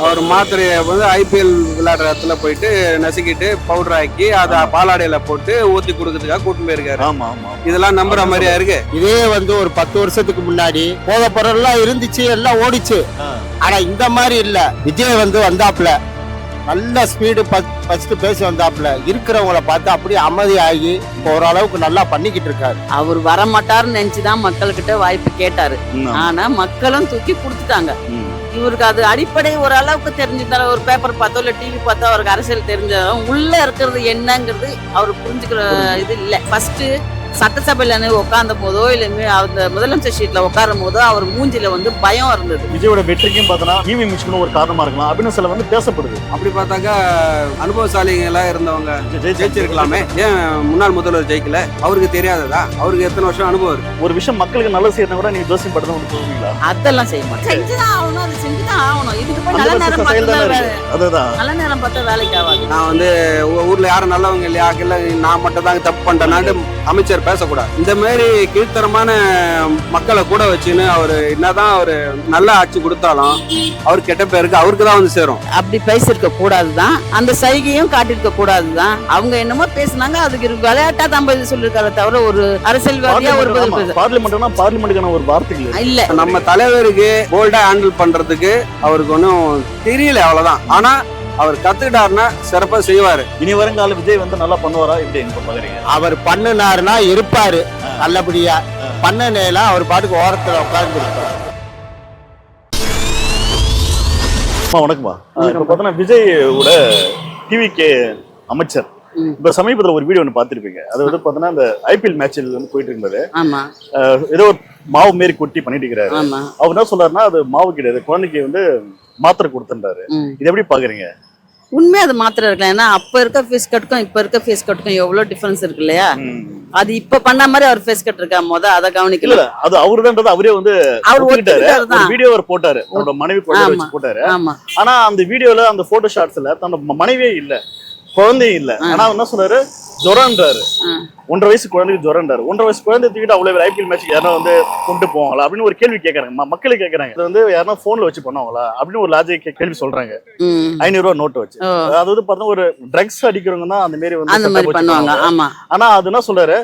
அவர் மாத்திரையை வந்து ஐபிஎல் விளையாடுற இடத்துல போயிட்டு நசுக்கிட்டு பவுடர் ஆக்கி அதை பாலாடையில போட்டு ஊத்தி கொடுக்கறதுக்காக கூட்டு போயிருக்காரு. ஆமா ஆமா இதெல்லாம் நம்புற மாதிரியா இருக்கு? இதே வந்து ஒரு 10 வருஷத்துக்கு முன்னாடி போத பொருள் எல்லாம் இருந்துச்சு, எல்லாம் ஓடிச்சு. ஆனா இந்த மாதிரி இல்ல. விஜய் வந்து வந்தாப்புல நல்ல ஸ்பீடு ஃபர்ஸ்ட் பேசி வந்தாப்புல இருக்கிறவங்கள பார்த்து அப்படியே அமைதியாகி ஓரளவுக்கு நல்லா பண்ணிக்கிட்டு இருக்காரு. அவர் வரமாட்டாருன்னு நினைச்சுதான் மக்கள்கிட்ட வாய்ப்பு கேட்டாரு. ஆனா மக்களும் தூக்கி கொடுத்துட்டாங்க. இவருக்கு அது அடிப்படை ஓரளவுக்கு தெரிஞ்சுட்டாரு. ஒரு பேப்பர் பார்த்தோ இல்ல டிவி பார்த்தோ அவருக்கு அரசியல் தெரிஞ்சாலும் உள்ள இருக்கிறது என்னங்கிறது அவர் புரிஞ்சுக்கிற இது இல்லை. ஃபர்ஸ்ட் சட்டசபையில உட்கார்ந்த போதோ இல்ல அந்த முதலமைச்சர் சீட்ல உட்காரும் போதோ அவர் மூஞ்சில வந்து பயம் இருந்தது. விஜயோட வெற்றிக்கும் பார்த்தோன்னா ஈவி மிஷினும் ஒரு காரணமா இருக்கலாம் அப்படின்னு சில வந்து பேசப்படுது. அப்படி பார்த்தாக்கா அனுபவசாலிங்க எல்லாம் இருந்தவங்க ஜெயிச்சிருக்கலாமே. ஏன் முன்னாள் முதல்வர் ஜெயிக்கல? அவருக்கு தெரியாததா? அவருக்கு எத்தனை வருஷம் அனுபவம் இருக்கு. ஒரு விஷயம் மக்களுக்கு நல்லது செய்யணும் கூட நீங்க ஜோசியம் படுத்த ஒன்று சொல்லுவீங்களா? அதெல்லாம் செய்ய மாட்டேன். செஞ்சுதான் ஆகணும், அது செஞ்சுதான் ஆகணும். இதுக்கு போய் நல்ல நேரம் பார்த்தா நல்ல நேரம் பார்த்தா வேலைக்கு ஆகாது. நான் வந்து ஊர்ல யாரும் நல்லவங்க இல்லையா, இல்ல நான் மட்டும் தான் தப்பு பண்றேன்னாட்டு அமைச்சர் பேசக்கூடாது. இந்த மாதிரி கீழ்த்தரமான மக்களை கூட வச்சுன்னு அவரு என்னதான் அவரு நல்ல ஆட்சி கொடுத்தாலும் அவர் கெட்ட பேருக்கு அவருக்கு தான் வந்து சேரும். அப்படி பேசிருக்க கூடாதுதான், அந்த சைகையும் காட்டிருக்க கூடாதுதான். அவங்க என்னமோ பேசினாங்க, அதுக்கு விளையாட்டா தான் பதில் சொல்லிருக்காரு தவிர ஒரு அரசியல்வாதியா ஒரு பார்லிமெண்ட்டுக்கான ஒரு வார்த்தைகள் இல்ல. நம்ம தலைவருக்கு போல்டா ஹேண்டில் பண்றதுக்கு அவருக்கு ஒன்னும் தெரியல, அவ்வளவுதான். ஆனா அவர் கத்துக்கிட்டாருன்னா சிறப்பா செய்வாரு. இனி வருங்கால விஜய் வந்து நல்லா பண்ணுவாரா இப்படி பாக்குறீங்க? அவர் பண்ணுனாருன்னா இருப்பாரு நல்லபடியா. பண்ணனேல அவர் பாட்டுக்கு ஓரத்துல உட்கார்ந்து இருப்பாரு. வணக்கம்மா. இப்ப பார்த்தோன்னா விஜயோட டிவிகே அமைச்சர் இப்ப சமீபத்துல ஒரு வீடியோ ஒன்று பார்த்திருப்பீங்க. அது வந்து பாத்தீங்கன்னா இந்த ஐபிஎல் மேட்சில் வந்து போயிட்டு இருந்தது. ஏதோ ஒரு மாவு மாரி கொட்டி பண்ணிட்டு இருக்கிறாரு. அவர் என்ன சொல்றாருன்னா அது மாவு கிடையாது, குழந்தைக்கு வந்து மாத்திரை கொடுத்துட்டாரு. இது எப்படி பாக்குறீங்க? உண்மையா அது மாத்திரை இருக்கலாம். ஏன்னா அப்ப இருக்க ஃபேஸ் கட்டுக்கும் இப்ப இருக்க ஃபேஸ் கட்டுக்கும் எவ்வளவு டிஃபரன்ஸ் இருக்கு இல்லையா? அது இப்ப பண்ண மாதிரி அவர் ஃபேஸ் கட் இருக்கா அதை கவனிக்கல. அது அவருதான்றது அவரே வந்து அவர் வீடியோ போட்டாரு, அவரோட மனைவி வச்சு போட்டாரு. ஆனா அந்த வீடியோல அந்த போட்டோ ஷாட்ஸ்ல தன்னோட மனைவியே இல்ல, குழந்தையும் இல்ல. ஆனா என்ன சொல்றாரு, ஜுரம்ன்றாரு. 1.5 வயசு குழந்தைக்கு ஜுரம்ன்றாரு. 1.5 வயசு குழந்தை தூக்கிட்டு அவ்வளவு ஐபிஎல் மேட்ச் யாரா வந்து கொண்டு போவாங்களா அப்படின்னு ஒரு கேள்வி கேட்கறாங்க. மக்களே கேட்கறாங்க, இது வந்து யாரா போன்ல வச்சு பண்ணுவாங்களா அப்படின்னு ஒரு லாஜிக் கேள்வி சொல்றாங்க. 500 ரூபாய் நோட்டு வச்சு. அதாவது பார்த்தா ஒரு ட்ரக்ஸ் அடிக்கிறவங்க தான் அந்த மாதிரி வந்து பண்ணுவாங்க. ஆனா அது என்ன சொல்றாரு,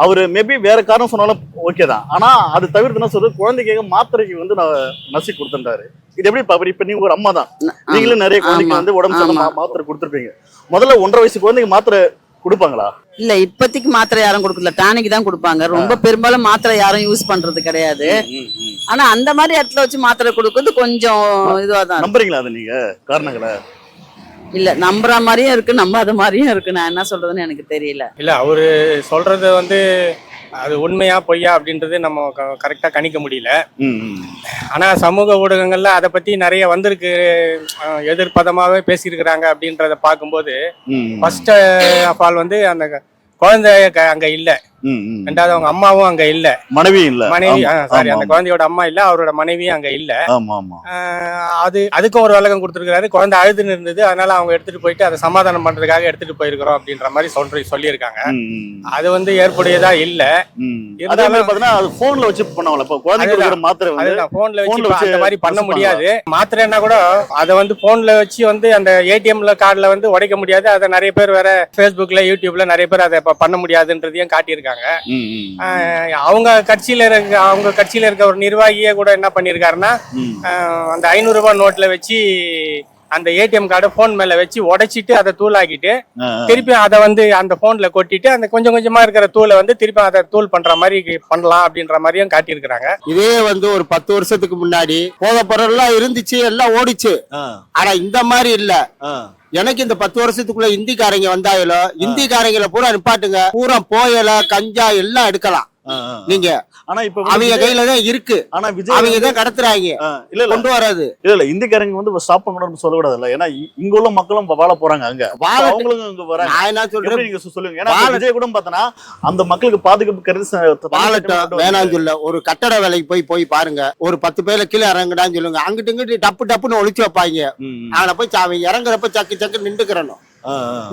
அவரு மேபி வேற காரணம் சொன்னாலும் ஓகே தான். ஆனா அது தவிர்த்து என்ன சொல்றது, குழந்தைக்கு மாத்திரைக்கு வந்து நான் நசி கொடுத்துட்டாரு. இது எப்படி பாப்பா? இப்ப நீங்க ஒரு அம்மா தான், நீங்களும் நிறைய குழந்தைக்கு வந்து உடம்பு மாத்திரை கொடுத்துருப்பீங்க. முதல்ல 1.5 வயசு குழந்தைக்கு மாத்திரை கொடுப்பாங்களா? இல்ல, இப்போதைக்கு மாத்திரை யாரும் கொடுக்கல, டானிக் தான் கொடுப்பாங்க. ரொம்ப பெரும்பாலும் மாத்திரை யாரும் யூஸ் பண்றது கிடையாது. ஆனா அந்த மாதிரி இடத்துல வச்சு மாத்திரை கொடுக்கறது கொஞ்சம் இதுவாதான். நம்புறீங்களா அது நீங்க காரணங்களா? இல்ல, நம்புற மாதிரியும் இருக்கு, நம்பாத மாதிரியும் இருக்கு. நான் என்ன சொல்றதுன்னு எனக்கு தெரியல. இல்ல, அவரு சொல்றது வந்து அது உண்மையா பொய்யா அப்படின்றது நம்ம கரெக்டா கணிக்க முடியல. ஆனா சமூக ஊடகங்கள்ல அதை பத்தி நிறைய வந்திருக்கு, எதிர்பதமாவே பேசியிருக்கிறாங்க அப்படின்றத பார்க்கும்போது ஃபர்ஸ்ட் ஆஃப் ஆல் வந்து அந்த குழந்தை அங்க இல்ல, ரெண்டாவது அவங்க அம்மாவும் அங்க இல்ல, மனைவி சாரி அந்த குழந்தையோட அம்மா இல்ல, அவரோட மனைவியும் அங்க இல்ல. அதுக்கும் ஒரு விளக்கம் கொடுத்துருக்காரு. குழந்தை அழுதுன்னு இருந்தது, அதனால அவங்க எடுத்துட்டு போயிட்டு அதை சமாதானம் பண்றதுக்காக எடுத்துட்டு போயிருக்கிறோம் அப்படின்ற மாதிரி சொல்லியிருக்காங்க. அது வந்து ஏற்புடையதா இல்ல. போன்ல வச்சு அந்த மாதிரி பண்ண முடியாது. மாத்திரைன்னா கூட அதை வந்து போன்ல வச்சு வந்து அந்த ஏடிஎம்ல கார்டுல வந்து உடைக்க முடியாது. அதை நிறைய பேர் வேற பேஸ்புக்ல யூடியூப்ல நிறைய பேர் அதை பண்ண முடியாதுன்றதையும் காட்டியிருக்காங்க. அவங்க கட்சியில இருக்க ஒரு நிர்வாகியே கூட என்ன பண்ணிருக்காருன்னா, அந்த 500 ரூபாய் நோட்ல வச்சு அந்த ஏடிஎம் கார்டை போன் மேல வச்சு உடைச்சிட்டு அதை தூளாக்கிட்டு திருப்பி அதை வந்து அந்த போன்ல கொட்டிட்டு அந்த கொஞ்சம் கொஞ்சமா இருக்கிற தூளை வந்து திருப்பி அதை தூள் பண்ற மாதிரி பண்ணலாம் அப்படின்ற மாதிரியும் காட்டியிருக்கிறாங்க. இதே வந்து ஒரு 10 வருஷத்துக்கு முன்னாடி போத பொருள் எல்லாம் இருந்துச்சு, எல்லாம் ஓடிச்சு. ஆனா இந்த மாதிரி இல்ல. எனக்கு இந்த 10 வருஷத்துக்குள்ள இந்திக்காரங்க வந்தாயிலோ, இந்திக்காரங்களை பூரா நிப்பாட்டுங்க, பூரா போயல கஞ்சா எல்லாம் எடுக்கலாம் நீங்க. ஆனா இப்ப அவங்க கையில தான் இருக்கு. ஆனா விஜய் அவங்க தான் கடத்துறாங்க, இல்ல கொண்டு வராது. இல்ல இந்திக்காரங்க வந்து ஸ்டாப் பண்ணணும்னு சொல்லக்கூடாது இல்ல. ஏன்னா இங்க உள்ள மக்களும் வாழ போறாங்க, அங்க அவங்களும் இங்க வராங்க. நான் என்ன சொல்றேன், நீங்க சொல்லுங்க. ஏன்னா விஜய் கூட பார்த்தனா அந்த மக்களுக்கு பாதுகாப்பு கருது வாழட்டும் வேணாம்னு சொல்ல. ஒரு கட்டட வேலைக்கு போய் பாருங்க, ஒரு 10 பேர்ல கீழே இறங்குடான்னு சொல்லுங்க, அங்கிட்டு இங்கிட்டு டப்பு டப்புன்னு ஒழிச்சு வைப்பாங்க. அவனை போய் அவங்க இறங்குறப்ப சக்கு சக்கு நின்றுக்கிறணும்.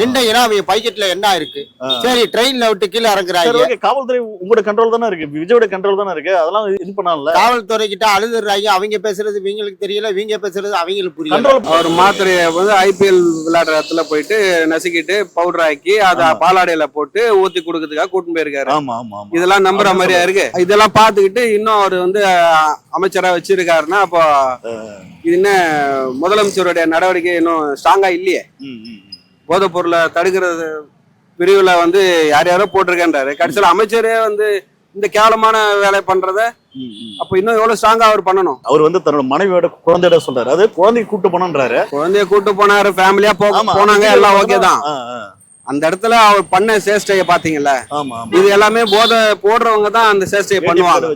நின்றீங்கன்னா அவங்க பைக்கெட்ல என்ன இருக்கு? சரி, ட்ரெயின்ல விட்டு கீழே இறங்குறாங்க. காவல்துறை உங்களோட கண்ட்ரோல் தானே இருக்கு, விஜயோட கண்ட்ரோல் தானே இருக்கு, அதெல்லாம் இது பண்ணல. காவல்துறை கிட்ட அழுதுறாங்க, அவங்க பேசுறது இவங்களுக்கு தெரியல, இவங்க பேசுறது அவங்களுக்கு புரியல. அவர் மாத்திரையை வந்து IPL விளையாடுற இடத்துல போயிட்டு நசுக்கிட்டு பவுடர் ஆக்கி அதை பாலாடையில போட்டு ஊத்தி கொடுக்கறதுக்காக கூட்டிட்டு போயிருக்காரு. இதெல்லாம் நம்புற மாதிரியா இருக்கு? இதெல்லாம் பாத்துக்கிட்டு இன்னும் அவர் வந்து அமைச்சரா வச்சிருக்காருன்னா அப்போ இது என்ன முதலமைச்சருடைய நடவடிக்கை இன்னும் ஸ்ட்ராங்கா இல்லையே. போதைப் பொருளை தடுக்கிறது பிரிவுல வந்து யாரோ போட்டிருக்கேன்றாரு, கடைசியில் அமைச்சரே வந்து இந்த கேவலமான வேலை பண்றத அப்ப இன்னும் எவ்வளவு ஸ்ட்ராங்கா அவர் பண்ணணும். அவர் வந்து தன்னோட மனைவியோட குழந்தையோட சொல்றாரு, அது குழந்தைய கூட்டு போனோன்றாரு. குழந்தைய கூட்டு போனாரு, ஃபேமிலியா போனாங்க, எல்லாம் ஓகே தான். அந்த இடத்துல அவர் பண்ண சேஷ்டையை பாத்தீங்கல்ல, இது எல்லாமே போதை போடுறவங்க தான் அந்த சேஷ்டையை பண்ணுவாங்க.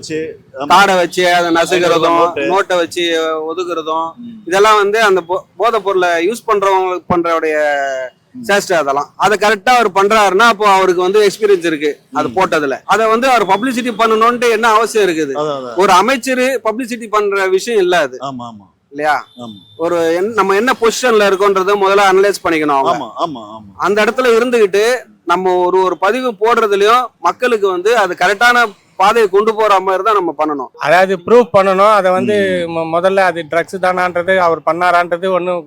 காடை வச்சு அதை நசுக்கிறதும் நோட்டை வச்சு ஒதுக்குறதும் இதெல்லாம் வந்து அந்த போதை பொருளை யூஸ் பண்றவங்களுக்கு பண்றவுடைய சேஷ்டை. அதெல்லாம் அதை கரெக்டா அவர் பண்றாருன்னா அப்போ அவருக்கு வந்து எக்ஸ்பீரியன்ஸ் இருக்கு அது போட்டதுல. அதை வந்து அவர் பப்ளிசிட்டி பண்ணணும்னு என்ன அவசியம் இருக்குது? ஒரு அமைச்சர் பப்ளிசிட்டி பண்ற விஷயம் இல்ல அது, இல்லையா? ஒரு நம்ம என்ன பொசிஷன்ல இருக்கோன்றத முதல்ல அனலைஸ் பண்ணிக்கணும். அந்த இடத்துல இருந்துகிட்டு நம்ம ஒரு பதிவு போடுறதுலயும் மக்களுக்கு வந்து அது கரெக்டான பாதையை கொண்டு போற மாதிரி தான் நம்ம பண்ணணும். அதாவது ப்ரூவ் பண்ணணும். அதை வந்து முதல்ல அது ட்ரக்ஸ் தானான்றது அவர் பண்ணாரான்றது ஒன்றும்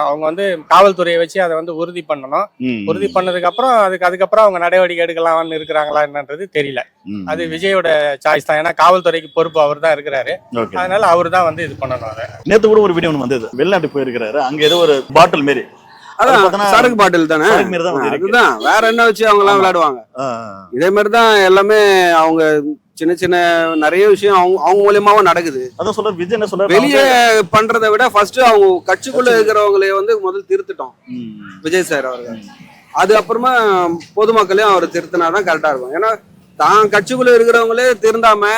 அவங்க வந்து காவல்துறையை வச்சு அதை வந்து உறுதி பண்ணணும். உறுதி பண்ணதுக்கு அப்புறம் அதுக்கப்புறம் அவங்க நடவடிக்கை எடுக்கலாம்னு இருக்கிறாங்களா என்னன்றது தெரியல. அது விஜயோட சாய்ஸ் தான். ஏன்னா காவல்துறைக்கு பொறுப்பு அவர் தான் இருக்கிறாரு, அதனால அவர் தான் வந்து இது பண்ணணும். அதை நேற்று கூட ஒரு வீடியோ ஒன்று வந்தது, வெளிநாட்டு போயிருக்கிறாரு, அங்க ஏதோ ஒரு பாட்டில் மாரி, அதான் சரக்கு பாட்டில் தானே, அதுதான் வேற என்ன வச்சு அவங்க எல்லாம் விளையாடுவாங்க. இதே மாதிரிதான் எல்லாமே அவங்க சின்ன சின்ன நிறைய விஷயம் அவங்க மூலியமாவும் நடக்குது. அதான் சொல்ற விஜய் என்ன சொல்ற, வெளியே பண்றதை விட ஃபர்ஸ்ட் அவங்க கட்சிக்குள்ள இருக்கிறவங்களைய வந்து முதல் திருத்திட்டோம் விஜய் சார் அவர்கள். அது அப்புறமா பொதுமக்களையும் அவர் திருத்தினாதான் கரெக்டா இருக்கும். ஏன்னா தான் கட்சிக்குள்ள இருக்கிறவங்களே திருந்தாம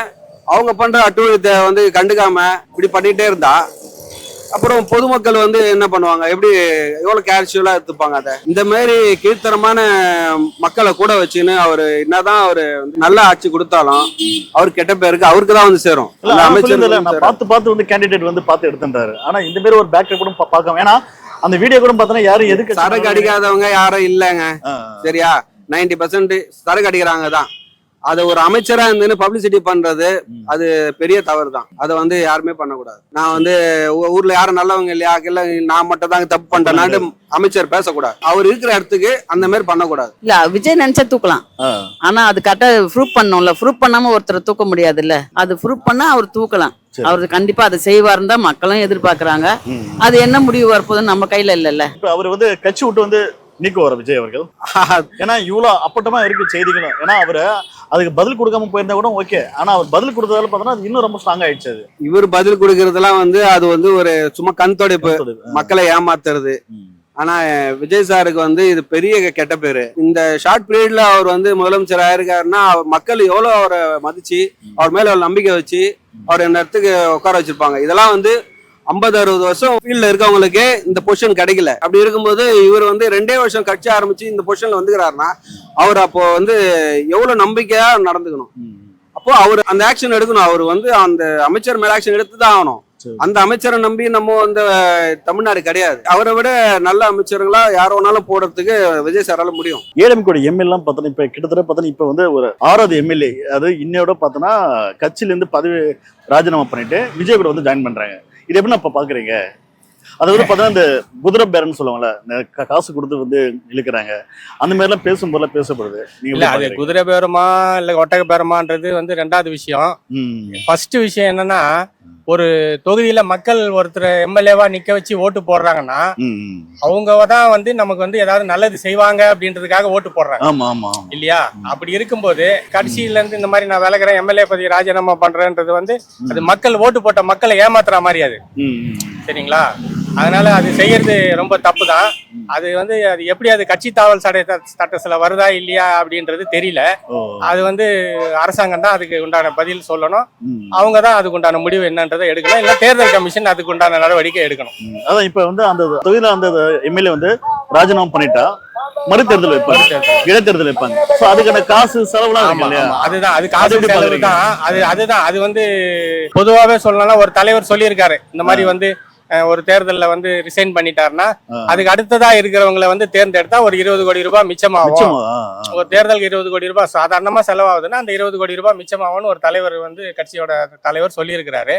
அவங்க பண்ற அட்டுழியத்தை வந்து கண்டுக்காம இப்படி பண்ணிட்டே இருந்தா அப்புறம் பொதுமக்கள் வந்து என்ன பண்ணுவாங்க, எப்படி எவ்வளவு கேஷுவலா எடுத்துப்பாங்க. அதை இந்த மாதிரி கீழ்த்தரமான மக்களை கூட வச்சுன்னு அவரு என்னதான் அவரு நல்ல ஆட்சி கொடுத்தாலும் அவர் கெட்ட பேருக்கு அவருக்கு தான் வந்து சேரும். பார்த்து வந்து கேண்டிடேட் வந்து பார்த்து எடுத்துட்டாரு. ஆனா இந்த மாதிரி ஒரு பேக்கப் கூட பார்க்க வேணாம். அந்த வீடியோ கூட பார்த்தோன்னா யாரும் எதுக்கு சரக்கு அடிக்காதவங்க யாரும் இல்லைங்க, சரியா? 90% சரக்கு அடிக்கிறாங்க தான். அதை ஒரு அமைச்சரா இருந்து பப்ளிசிட்டி பண்றது அது பெரிய தவறு தான். அதை வந்து யாருமே பண்ணக்கூடாது. நான் வந்து ஊர்ல யாரும் நல்லவங்க இல்லையா, இல்ல நான் மட்டும் தான் தப்பு பண்றேன்னாட்டு அமைச்சர் பேசக்கூடாது. அவர் இருக்கிற இடத்துக்கு அந்த மாதிரி பண்ணக்கூடாது. இல்ல விஜய் நினைச்சா தூக்கலாம், ஆனா அது கரெக்டா ப்ரூவ் பண்ணணும்ல. ப்ரூவ் பண்ணாம ஒருத்தர் தூக்க முடியாது இல்ல. அது ப்ரூவ் பண்ணா அவர் தூக்கலாம். அவரு கண்டிப்பா அதை செய்வாருன்னு தான் மக்களும் எதிர்பார்க்கறாங்க. அது என்ன முடிவு வரப்போதுன்னு நம்ம கையில இல்லல்ல. அவர் வந்து கட்சி விட்டு வந்து நீக்குவார் விஜய் அவர்கள். ஏன்னா இவ்வளவு அப்பட்டமா இருக்கு செய்திகளும். ஏன்னா அவரு அதுக்கு பதில் கொடுக்காம போயிருந்தா கூட ஓகே, ஆனா அவர் பதில் கொடுத்ததால பார்த்தோன்னா அது இன்னும் ரொம்ப ஸ்ட்ராங் ஆயிடுச்சு. அது இவர் பதில் கொடுக்கறதெல்லாம் வந்து அது வந்து ஒரு சும்மா கண் தொடைப்பு, மக்களை ஏமாத்துறது. ஆனா விஜய் சாருக்கு வந்து இது பெரிய கெட்ட பேரு. இந்த ஷார்ட் பீரியட்ல அவர் வந்து முதலமைச்சர் ஆயிருக்காருன்னா மக்கள் எவ்வளவு அவரை மதிச்சு அவர் மேல நம்பிக்கை வச்சு அவர் இந்த இடத்துக்கு உட்கார வச்சிருப்பாங்க. இதெல்லாம் வந்து 50-60 வருஷம் ஃபீல்ட்ல இருக்கவங்களுக்கு இந்த பொசிஷன் கிடைக்கல. அப்படி இருக்கும்போது இவர் வந்து 2 வருஷம் கட்சி ஆரம்பிச்சு இந்த பொசிஷன்ல வந்துக்கிறாருன்னா அவர் அப்போ வந்து எவ்வளவு நம்பிக்கையா நடந்துக்கணும். அப்போ அவர் அந்த ஆக்ஷன் எடுக்கணும். அவர் வந்து அந்த அமைச்சர் மேல ஆக்ஷன் எடுத்துதான் ஆகணும். அந்த அமைச்சரை நம்பி நம்ம வந்து தமிழ்நாடு கிடையாது. அவரை விட நல்ல அமைச்சர்களா யார் வேணாலும் போடுறதுக்கு விஜய் சாரால முடியும். ஏடிஎம்கே எம்எல்ஏ பார்த்தோன்னா இப்ப கிட்டத்தட்ட பார்த்தோன்னா இப்ப வந்து ஒரு 6வது எம்எல்ஏ, அது இன்னையோட பார்த்தோன்னா கட்சியில இருந்து பதவி ராஜினாமா பண்ணிட்டு விஜய் கூட வந்து ஜாயின் பண்றாங்க. இது எப்படி இப்ப பாக்குறீங்க? அது வந்து பார்த்தா இந்த குதிரை பேரன்னு சொல்லுவாங்கல்ல, காசு கொடுத்து வந்து இழுக்கிறாங்க, அந்த மாதிரி எல்லாம் பேசும்போதெல்லாம் பேசப்படுது. இல்ல அது குதிரை பேரமா இல்ல ஒட்டக பேரமான்றது வந்து 2வது விஷயம். ஃபர்ஸ்ட் விஷயம் என்னன்னா, ஒரு தொகுதியில மக்கள் ஒருத்தர் எம்எல்ஏவா நிக்க வச்சு ஓட்டு போடுறாங்கன்னா அவங்க தான் வந்து நமக்கு வந்து ஏதாவது நல்லது செய்வாங்க அப்படின்றதுக்காக ஓட்டு போடுறாங்க இல்லையா? அப்படி இருக்கும்போது கடைசியில இருந்து இந்த மாதிரி நான் விலகிறேன், எம்எல்ஏ பதவி ராஜினாமா பண்றேன்றது வந்து அது மக்கள் ஓட்டு போட்ட மக்களை ஏமாத்துற மாதிரி அது, சரிங்களா? அதனால அது செய்யறது ரொம்ப தப்பு தான். அது வந்து அது எப்படி அது கட்சி தாவல் சட்டத்துல வருதா இல்லையா அப்படின்றது தெரியல. அது வந்து அரசாங்கம் தான் அதுக்கு உண்டான பதில் சொல்லணும். அவங்க தான் அதுக்கு உண்டான முடிவு என்னன்றதை எடுக்கணும். இல்ல தேர்தல் கமிஷன் அதுக்கு உண்டான நடவடிக்கை எடுக்கணும். அதான் இப்ப வந்து அந்த தொகுதியில அந்த எம்எல்ஏ வந்து ராஜினாமா பண்ணிட்டா மறுதேர்தல் வைப்பாங்க, இடைத்தேர்தல் வைப்பாங்க. அதுக்கான காசு செலவுலாம் இருக்கு இல்லையா? அதுதான் அது காசு செலவு தான். அதுதான் அது வந்து பொதுவாகவே சொல்லலாம். ஒரு தலைவர் சொல்லியிருக்காரு, இந்த மாதிரி வந்து ஒரு தேர்தல்ல வந்து ரிசைன் பண்ணிட்டாருன்னா அதுக்கு அடுத்ததா இருக்கிறவங்களை வந்து தேர்ந்தெடுத்தா ஒரு 20 கோடி ரூபாய் மிச்சமாகும். ஒரு தேர்தலுக்கு 20 கோடி ரூபாய் சாதாரணமா செலவாகுதுன்னா அந்த 20 கோடி ரூபாய் மிச்சமாகும்னு ஒரு தலைவர் வந்து கட்சியோட தலைவர் சொல்லியிருக்கிறாரு.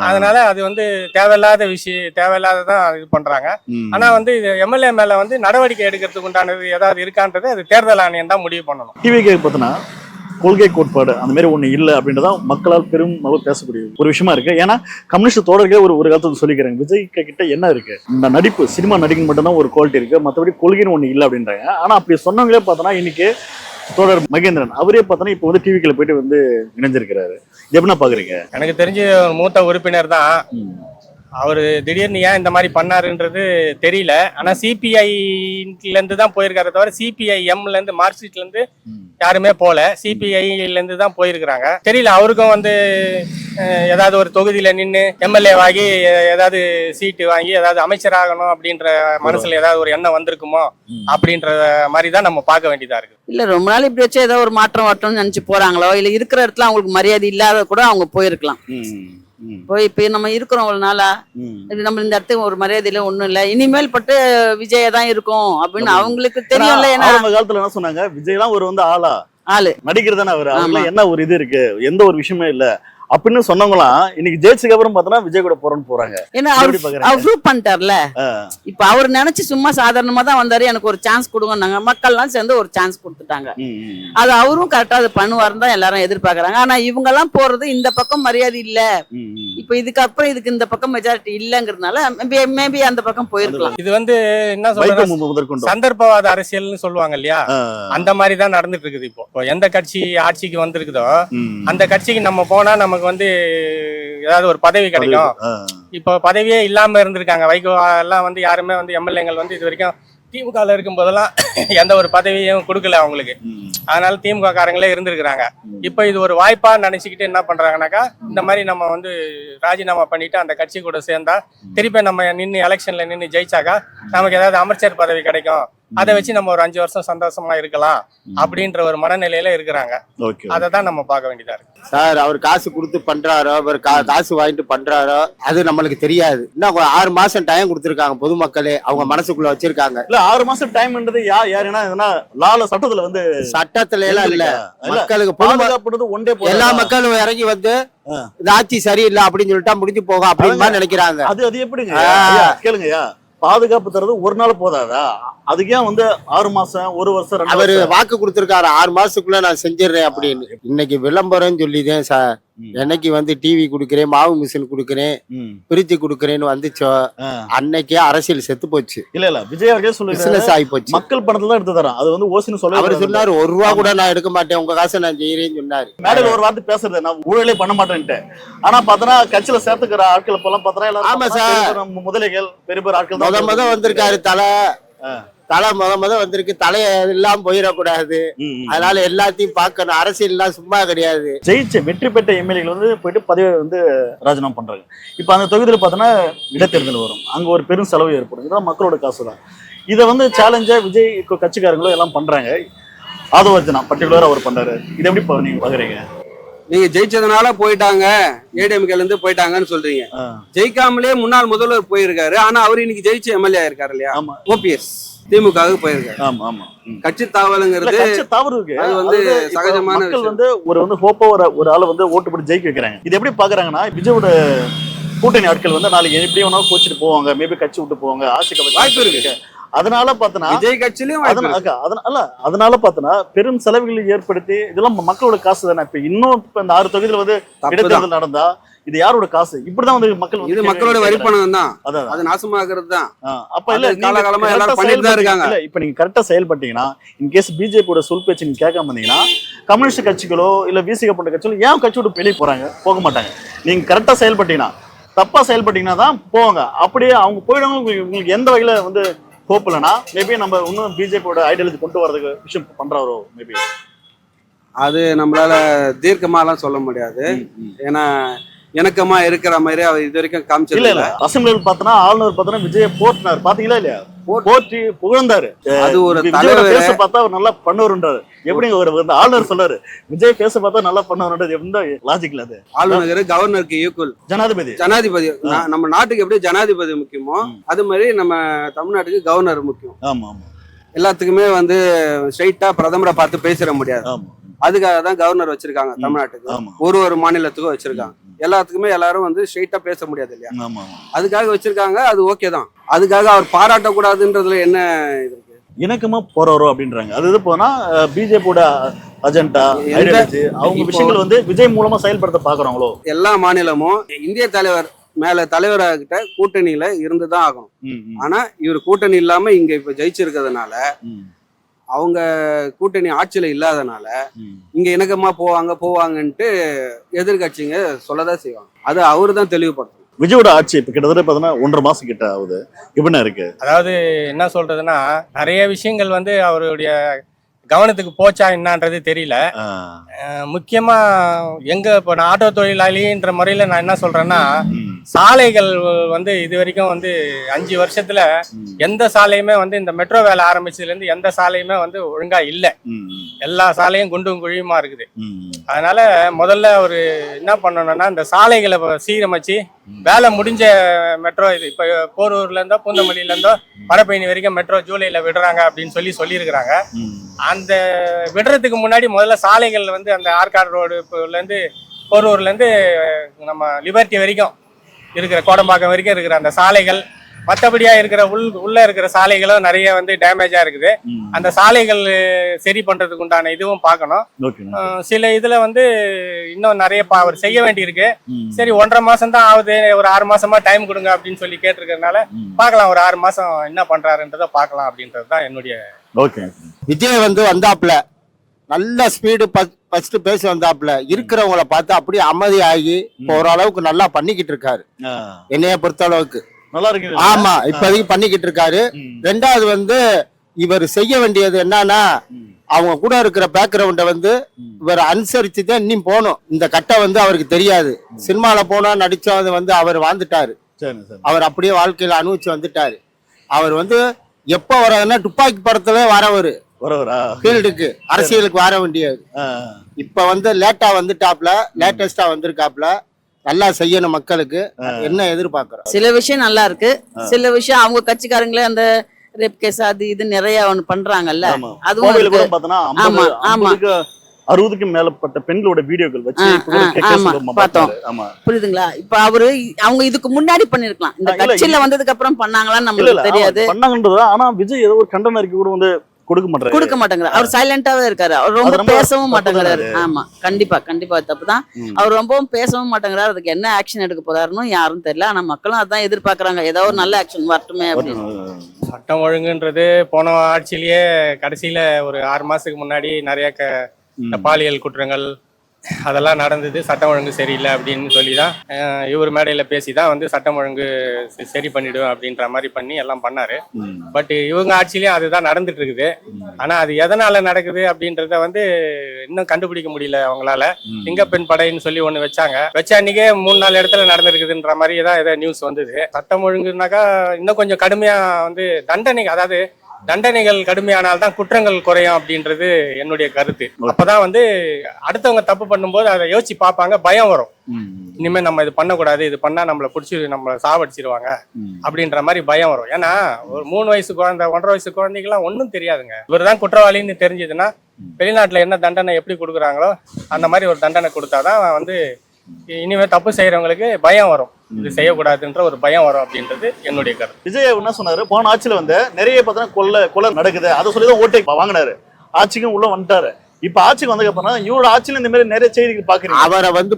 அதனால அது வந்து தேவையில்லாத விஷயம், தேவையில்லாததான் இது பண்றாங்க. ஆனா வந்து இது எம்எல்ஏ மேல வந்து நடவடிக்கை எடுக்கிறதுக்கு உண்டானது ஏதாவது இருக்கான்றது அது தேர்தல் ஆணையம் தான் முடிவு பண்ணணும். டிவிக்கு பார்த்தோன்னா கொள்கை கோட்பாடு அந்த மாதிரி ஒண்ணு இல்லை அப்படின்றதான் மக்களால் பெரும் அளவு பேசக்கூடிய ஒரு விஷயமா இருக்கு. ஏன்னா கம்யூனிஸ்ட் தோழர்களே ஒரு காலத்துல சொல்லிக்கிறாங்க, விஜய் கிட்ட என்ன இருக்கு, இந்த நடிப்பு சினிமா நடிகன் மட்டும்தான் ஒரு குவாலிட்டி இருக்கு, மற்றபடி கொள்கைன்னு ஒண்ணு இல்லை அப்படின்றாங்க. ஆனா அப்படி சொன்னவங்களே பார்த்தோன்னா இன்னைக்கு தோழர் மகேந்திரன் அவரே பார்த்தோன்னா இப்போ வந்து டிவிக்குள்ள போயிட்டு வந்து இணைஞ்சிருக்கிறாரு. இது எப்படின்னா பாக்குறீங்க? எனக்கு தெரிஞ்சு மூத்த உறுப்பினர் தான். அவரு திடீர்னு ஏன் இந்த மாதிரி பண்ணாருன்றது தெரியல. ஆனா சிபிஐல இருந்து தான் போயிருக்காரு தவிர சிபிஐஎம்ல இருந்து மார்க்சிஸ்ட்ல இருந்து யாருமே போல, சிபிஐல இருந்து தான் போயிருக்கிறாங்க. தெரியல அவருக்கும் வந்து ஏதாவது ஒரு தொகுதியில நின்று எம்எல்ஏ ஆகி ஏதாவது சீட்டு வாங்கி ஏதாவது அமைச்சர் ஆகணும் அப்படின்ற மனசுல ஏதாவது ஒரு எண்ணம் வந்திருக்குமோ அப்படின்ற மாதிரி தான் நம்ம பார்க்க வேண்டியதா இருக்கு. இல்ல ரொம்ப நாள் இப்படி வச்சு ஏதோ ஒரு மாற்றம் வரட்டும்னு நினைச்சு போறாங்களோ, இல்ல இருக்கிற இடத்துல அவங்களுக்கு மரியாதை இல்லாத கூட அவங்க போயிருக்கலாம். போய் இப்ப நம்ம இருக்கிறோம் ஒரு நாளா, நம்ம இந்த இடத்துக்கு ஒரு மரியாதையில ஒண்ணும் இல்ல, இனிமேல் பட்டு விஜய தான் இருக்கும் அப்படின்னு அவங்களுக்கு தெரியும்ல. ஏன்னா காலத்துல என்ன சொன்னாங்க, விஜய் எல்லாம் ஒரு வந்து ஆளு நடிக்கிறது தானே அவரு, அவங்களுக்கு என்ன ஒரு இது இருக்கு, எந்த ஒரு விஷயமே இல்ல அப்படின்னு சொன்னவங்களாம் இன்னைக்கு ஜெயிச்சதுக்கு அப்புறம் பார்த்தோன்னா விஜய் கூட போறாங்க. ஏன்னா அவர் ப்ரூவ் பண்ணிட்டார்ல. இப்ப அவர் நினைச்சு சும்மா சாதாரணமா தான் வந்தாரு, எனக்கு ஒரு சான்ஸ் கொடுங்க, மக்கள் எல்லாம் சேர்ந்து ஒரு சான்ஸ் கொடுத்துட்டாங்க. அது அவரும் கரெக்டா அது பண்ணுவாருன்னு தான் எல்லாரும் எதிர்பார்க்கறாங்க. ஆனா இவங்க எல்லாம் போறது இந்த பக்கம் மரியாதை இல்ல, இப்ப இதுக்கப்புறம் இதுக்கு இந்த பக்கம் மெஜாரிட்டி இல்லங்கிறதுனால மேபி அந்த பக்கம் போயிருக்கலாம். இது வந்து என்ன சொல்றாங்க, சந்தர்ப்பவாத அரசியல்னு சொல்லுவாங்க இல்லையா, அந்த மாதிரி தான் நடந்துட்டு இருக்குது. இப்போ எந்த கட்சி ஆட்சிக்கு வந்திருக்குதோ அந்த கட்சிக்கு நம்ம போனா நமக்கு வந்து ஏதாவது ஒரு பதவி கிடைக்கும். இப்போ பதவியே இல்லாம இருந்திருக்காங்க. வைகோ எல்லாம் வந்து யாருமே வந்து எம்எல்ஏங்கள் வந்து இது வரைக்கும் திமுகல இருக்கும் போதெல்லாம் எந்த ஒரு பதவியும் கொடுக்கல அவங்களுக்கு. அதனால திமுக காரங்களே இருந்திருக்கிறாங்க. இப்ப இது ஒரு வாய்ப்பா நினைச்சுக்கிட்டு என்ன பண்றாங்கன்னாக்கா, இந்த மாதிரி நம்ம வந்து ராஜினாமா பண்ணிட்டு அந்த கட்சி கூட சேர்ந்தா திருப்பி நம்ம நின்று எலெக்ஷன்ல நின்று ஜெயிச்சாக்கா நமக்கு ஏதாவது அமைச்சர் பதவி கிடைக்கும், அதை வச்சு நம்ம ஒரு 5 வருஷம் சந்தோஷமா இருக்கலாம் அப்படின்ற ஒரு மனநிலையில இருக்கிறாங்க. அதை தான் நம்ம பார்க்க வேண்டியதா இருக்கு. சார் அவர் காசு கொடுத்து பண்றாரோ, அவர் காசு வாங்கிட்டு பண்றாரோ அது நம்மளுக்கு தெரியாது. இன்னும் 6 மாசம் டைம் கொடுத்துருக்காங்க பொதுமக்களே, அவங்க மனசுக்குள்ள வச்சிருக்காங்க. இல்ல 6 மாசம் டைம்ன்றது யாருன்னா லால சட்டத்துல வந்து சட்டத்துல எல்லாம் இல்ல, மக்களுக்கு பொதுமக்கள் ஒன்றே எல்லா மக்களும் இறங்கி வந்து இந்த ஆட்சி சரியில்லை அப்படின்னு சொல்லிட்டா முடிஞ்சு போகும் அப்படின்னு நினைக்கிறாங்க. அது எப்படிங்க கேளுங்கய்யா, பாதுகாப்பு தரது ஒரு நாள் போதாதா, அதுக்கே வந்து 6 மாசம் 1 வருஷம் அவரு வாக்கு கொடுத்திருக்காரு 6 மாசத்துக்குள்ள நான் செஞ்சிடறேன் அப்படின்னு. இன்னைக்கு விளம்பரம் சொல்லிதேன் சார், என்னைக்கு வந்து டிவி குடுக்கறேன், மாவு மிஷின் குடுக்கறேன், பிரிட்ஜ் குடுக்கறேன்னு வந்துச்சோ அன்னைக்கே அரசியல் செத்து போச்சு. இல்ல விஜய் அவர்களே பிசினஸ் ஆகி போச்சு. மக்கள் பணத்துல தான் எடுத்து தரோம், அது வந்து ஓசின்னு சொல்ல அவர் சொன்னாரு 1 ரூபா கூட நான் எடுக்க மாட்டேன், உங்க காசை நான் செய்யறேன்னு சொன்னாரு. மேடையில ஒரு வார்த்தை பேசுறது, நான் ஊழலே பண்ண மாட்டேன்ட்டு. ஆனா பாத்தனா கட்சியில சேர்த்துக்கிற ஆட்கள் எல்லாம் பாத்தனா ஆமா சார், முதலைகள் பெரிய பெரிய ஆட்கள் முத வந்திருக்காரு. தலை முத வந்திருக்கு, தலைய எல்லாம் போயிடக்கூடாது, அதனால எல்லாத்தையும் பார்க்கணும். அரசியல் எல்லாம் சும்மா கிடையாது. ஜெயிச்ச வெற்றி பெற்ற எம்எல்ஏகள் வந்து போயிட்டு பதவியை வந்து ராஜினாமா பண்றாங்க. இப்ப அந்த தொகுதியில பார்த்தோன்னா இடைத்தேர்தல் வரும், அங்க ஒரு பெரும் செலவு ஏற்படும். இதெல்லாம் மக்களோட காசு தான். இதை வந்து சேலஞ்சா விஜய் கட்சிக்காரங்களும் எல்லாம் பண்றாங்க. ஆதவர்ஜனா பர்டிகுலரா அவர் பண்றாரு. இது எப்படி நீங்க பாக்குறீங்க? நீங்க ஜெயிச்சதுனால போயிட்டாங்க, ஏடிஎம்கேல இருந்து போயிட்டாங்கன்னு சொல்றீங்க. ஜெயிக்காமலே முன்னாள் முதல்வர் போயிருக்காரு, ஆனா அவர் இன்னைக்கு ஜெயிச்ச எம்எல்ஏ இருக்காரு இல்லையா, ஓபிஎஸ் திமுகவுக்கு போயிருக்காரு. ஆமா ஆமா, கட்சி தாவலுங்கிறது தவறு இருக்கு. அது வந்து சகஜமான மக்கள் வந்து ஒரு ஹோப்பா ஒரு ஆளை வந்து ஓட்டு போட்டு ஜெயிக்க வைக்கிறாங்க. இது எப்படி பாக்குறாங்கன்னா, விஜயோட கூட்டணி ஆட்கள் வந்து நாளைக்கு எப்படி வேணா கோச்சிட்டு போவாங்க, மேபி கட்சி விட்டு போவாங்க, ஆட்சிக்கு வாய்ப்பு இருக்கு. அதனால பாத்தனா விஜய் கட்சியிலும் அதனால பாத்தனா பெரும் செலவுகளை ஏற்படுத்தி, இதெல்லாம் மக்களோட காசு தானே. இப்ப இன்னும் இந்த 6 தொகுதியில வந்து இடைத்தேர்தல் நடந்தா இது யாரோட காசு? இப்படிதான் வந்து மக்கள், இது மக்களோட வரி பணம் தான், அது நாசமாக்குறது தான். அப்ப இல்ல காலகாலமா எல்லாரும் பண்ணிட்டு தான் இருக்காங்க. இப்ப நீங்க கரெக்டா செயல்பட்டீங்கன்னா, இன்கேஸ் பிஜேபியோட சொல் பேச்சு நீங்க கேட்காம இருந்தீங்கன்னா, கம்யூனிஸ்ட் கட்சிகளோ இல்ல விசிக போன்ற கட்சிகளோ ஏன் கட்சி விட்டு வெளியே போக மாட்டாங்க. நீங்க கரெக்டா செயல்பட்டீங்கன்னா, தப்பா செயல்பட்டீங்கன்னா தான் போவாங்க. அப்படியே அவங்க போயிடுவாங்க. உங்களுக்கு எந்த வகையில வந்து ஹோப் இல்லைன்னா மேபி நம்ம இன்னும் பிஜேபியோட ஐடியாலஜி கொண்டு வரதுக்கு விஷயம் பண்றாரோ மேபி. அது நம்மளால தீர்க்கமாலாம் சொல்ல முடியாது. ஏன்னா இணக்கமா இருக்கிற மாதிரி அவர் இது வரைக்கும் இல்ல காமிச்சது இல்ல அசம்பிளியில் பார்த்தனா ஆளுநர் பார்த்தனா விஜய் போற்றினார் பாத்தீங்களா இல்லையா? போற்றி புகழ்ந்தாரு. அது ஒரு விஜய் தலைவர் பேச பார்த்தா அவர் நல்லா பண்ணுவாருன்றாரு. எப்படிங்க ஒரு ஆளுநர் சொல்றாரு விஜய் பேச பார்த்தா நல்லா பண்ணுவாருன்றது எந்த லாஜிக்ல அது? ஆளுநர் கவர்னருக்கு ஈக்குவல் ஜனாதிபதி நம்ம நாட்டுக்கு எப்படி ஜனாதிபதி முக்கியமோ அது மாதிரி நம்ம தமிழ்நாட்டுக்கு கவர்னர் முக்கியம். ஆமா ஆமா. எல்லாத்துக்குமே வந்து ஸ்ட்ரைட்டா பிரதமரை பார்த்து பேசிட முடியாது. ஆமா. அதுக்காக தான் கவர்னர் வச்சிருக்காங்க தமிழ்நாட்டுக்கு. ஒரு மாநிலத்துக்கும் வச்சிருக்காங்க. எல்லாத்துக்குமே எல்லாரும் வந்து ஸ்ட்ரைட்டா பேச முடியாது இல்லையா? அதுக்காக வச்சிருக்காங்க. அது ஓகே தான். அதுக்காக அவர் பாராட்டக்கூடாதுன்றதுல என்ன இது இருக்கு? இணக்கமா போறவரோ அப்படின்றாங்க. அது இது போனா பிஜேபியோட அஜெண்டா ஐடியாலஜி அவங்க விஷயங்கள் வந்து விஜய் மூலமா செயல்படுத்த பாக்குறாங்களோ? எல்லா மாநிலமும் இந்திய தலைவர் மேல தலைவர்கிட்ட கூட்டணியில இருந்துதான் ஆகணும். ஆனா இவர் கூட்டணி இல்லாம இங்க இப்ப ஜெயிச்சிருக்கிறதுனால அவங்க கூட்டணி ஆட்சியில இல்லாதனால இங்க இணக்கமா போவாங்கன்ட்டு எதிர்கட்சிங்க சொல்லதான் செய்வாங்க. அது அவரு தான் தெளிவுபடுத்தணும். விஜயோட ஆட்சி இப்ப கிட்டத்தட்ட பார்த்தீங்கன்னா 1.5 மாசம் கிட்ட ஆகுது. எப்படின்னா இருக்கு? அதாவது என்ன சொல்றதுன்னா நிறைய விஷயங்கள் வந்து அவருடைய கவனத்துக்கு போச்சா என்னன்றது தெரியல. முக்கியமா எங்க இப்போ நான் ஆட்டோ தொழிலாளின்ற முறையில நான் என்ன சொல்றேன்னா சாலைகள் வந்து இது வரைக்கும் வந்து 5 வருஷத்துல எந்த சாலையுமே வந்து இந்த மெட்ரோ வேலை ஆரம்பிச்சதுல இருந்து எந்த சாலையுமே வந்து ஒழுங்கா இல்ல. எல்லா சாலையும் குண்டும் குழியுமா இருக்குது. அதனால முதல்ல ஒரு என்ன பண்ணணும்னா இந்த சாலைகளை சீரமைச்சு வேலை முடிஞ்ச மெட்ரோ இது இப்ப போரூர்ல இருந்தோ பூந்தமல்லியில இருந்தோ வடபழனி வரைக்கும் மெட்ரோ ஜூலைல விடுறாங்க அப்படின்னு சொல்லியிருக்கிறாங்க. அந்த விடுறதுக்கு முன்னாடி முதல்ல சாலைகள் வந்து அந்த ஆற்காடு ரோடுல இருந்து போரூர்ல இருந்து நம்ம லிபர்ட்டி வரைக்கும் இருக்கிற கோடம்பாக்கம் வரைக்கும் இருக்கிற அந்த சாலைகள் மற்றபடியா இருக்கிற உள்ள இருக்கிற சாலைகளும் நிறைய வந்து டேமேஜா இருக்குது. அந்த சாலைகள் சரி பண்றதுக்கு உண்டான இதுவும் பார்க்கணும். சில இதுல வந்து இன்னும் நிறைய அவர் செய்ய வேண்டி இருக்கு. சரி 1.5 மாசம் தான் ஆகுது, ஒரு 6 மாசமா டைம் கொடுங்க அப்படின்னு சொல்லி கேட்டிருக்கிறதுனால பார்க்கலாம், ஒரு 6 மாசம் என்ன பண்றாருன்றத பார்க்கலாம் அப்படின்றதுதான் என்னுடைய. விஜய் வந்து வந்தாப்புல நல்ல ஸ்பீடு ஃபர்ஸ்ட் பேசி வந்தாப்புல இருக்கிறவங்கள பார்த்து அப்படியே அமைதியாகி ஓரளவுக்கு நல்லா பண்ணிக்கிட்டு இருக்காரு. என்னைய பொறுத்த அளவுக்கு நல்லா இருக்கு. ஆமா, இப்போதைக்கு பண்ணிக்கிட்டு இருக்காரு. ரெண்டாவது வந்து இவர் செய்ய வேண்டியது என்னன்னா அவங்க கூட இருக்கிற பேக்ரவுண்ட வந்து இவர் அனுசரிச்சு தான் இன்னும் போகணும். இந்த கட்டை வந்து அவருக்கு தெரியாது. சினிமால போனா நடிச்சோம், அது வந்து அவர் வாழ்ந்துட்டாரு. அவர் அப்படியே வாழ்க்கையில அனுபவிச்சு வந்துட்டாரு. அவர் வந்து எப்ப வர்றதுன்னா துப்பாக்கி படத்துல வரவரு ஃபீல்டுக்கு அரசியலுக்கு வர வேண்டியது. இப்ப வந்து லேட்டா வந்துட்டாப்ல, லேட்டஸ்டா வந்திருக்காப்ல. நல்லா செய்யணும் மக்களுக்கு. என்ன எதிர்பார்க்கிறோம்? சில விஷயம் நல்லா இருக்கு, சில விஷயம் அவங்க கட்சிக்காரங்களே அந்த ரேப் கேஸ் அது இது நிறைய ஒண்ணு பண்றாங்கல்ல, அதுவும் ஆமா ஆமா 60க்கு மேலப்பட்ட பெண்களோட வீடியோக்கள் வச்சு பார்த்தோம். புரியுதுங்களா? இப்ப அவரு அவங்க இதுக்கு முன்னாடி பண்ணிருக்கலாம். இந்த கட்சியில வந்ததுக்கு அப்புறம் பண்ணாங்களான்னு நம்மளுக்கு தெரியாது. பண்ணாங்கன்றது. ஆனா விஜய் ஏதோ ஒரு கண்டன அறிக்கை கூட வந்து கொடுக்க மாட்டேங்கிறாரு. அவர் சைலண்டாவே இருக்காரு. அவர் ரொம்ப பேசவும் மாட்டேங்கிறாரு. ஆமா, கண்டிப்பா தப்புதான். அவர் ரொம்பவும் பேசவும் மாட்டேங்கிறாரு. அதுக்கு என்ன ஆக்ஷன் எடுக்க போறாருன்னு யாரும் தெரியல. ஆனா மக்களும் அதான் எதிர்பார்க்கறாங்க, ஏதோ ஒரு நல்ல ஆக்ஷன் வரட்டுமே அப்படின்னு. சட்டம் ஒழுங்குன்றது போன ஆட்சியிலேயே கடைசியில ஒரு 6 மாசத்துக்கு முன்னாடி நிறைய பாலியல் குற்றங்கள் அதெல்லாம் நடந்தது. சட்டம் ஒழுங்கு சரியில்லை அப்படின்னு சொல்லி தான் இவர் மேடையில பேசி தான் வந்து சட்டம் ஒழுங்கு சரி பண்ணிடுவேன் அப்படின்ற மாதிரி பண்ணி எல்லாம் பண்ணாரு. பட் இவங்க ஆட்சியிலயும் அதுதான் நடந்துட்டு இருக்குது. ஆனா அது எதனால நடக்குது அப்படின்றத வந்து இன்னும் கண்டுபிடிக்க முடியல அவங்களால. சிங்கப்பெண் படைன்னு சொல்லி ஒண்ணு வச்ச அன்னைக்கே 3-4 இடத்துல நடந்திருக்குதுன்ற மாதிரி தான் ஏதோ நியூஸ் வந்தது. சட்டம் ஒழுங்குனாக்கா இன்னும் கொஞ்சம் கடுமையா வந்து தண்டனைகள் கடுமையானால்தான் குற்றங்கள் குறையும் அப்படின்றது என்னுடைய கருத்து. அப்பதான் வந்து அடுத்தவங்க தப்பு பண்ணும்போது அதை யோசிச்சு பார்ப்பாங்க, பயம் வரும். இனிமே நம்ம இது பண்ணக்கூடாது, இது பண்ணா நம்மளை பிடிச்சி நம்மளை சாவடிச்சிருவாங்க அப்படின்ற மாதிரி பயம் வரும். ஏன்னா ஒரு 3 வயசு குழந்தை 1.5 வயசு குழந்தைக்கெல்லாம் ஒன்றும் தெரியாதுங்க. இவர் தான் குற்றவாளின்னு தெரிஞ்சதுன்னா வெளிநாட்டுல என்ன தண்டனை எப்படி கொடுக்குறாங்களோ அந்த மாதிரி ஒரு தண்டனை கொடுத்தாதான் வந்து இனிமே தப்பு செய்யறவங்களுக்கு பயம் வரும், இது செய்யக்கூடாதுன்ற ஒரு பயம் வரும் அப்படின்றது என்னுடைய கருத்து. விஜய் என்ன சொன்னாரு, போன ஆட்சியில வந்து நிறைய பார்த்தா கொலை நடக்குது, அதை சொல்லிதான் ஓட்டை வாங்கினாரு. ஆட்சிக்கும் உள்ள வந்துட்டாரு. இப்ப ஆட்சிக்கு வந்ததுக்கு அப்புறம் இவரோட ஆட்சியில இந்த மாதிரி நிறைய செய்திகள் பாக்குறீங்க. அவரை வந்து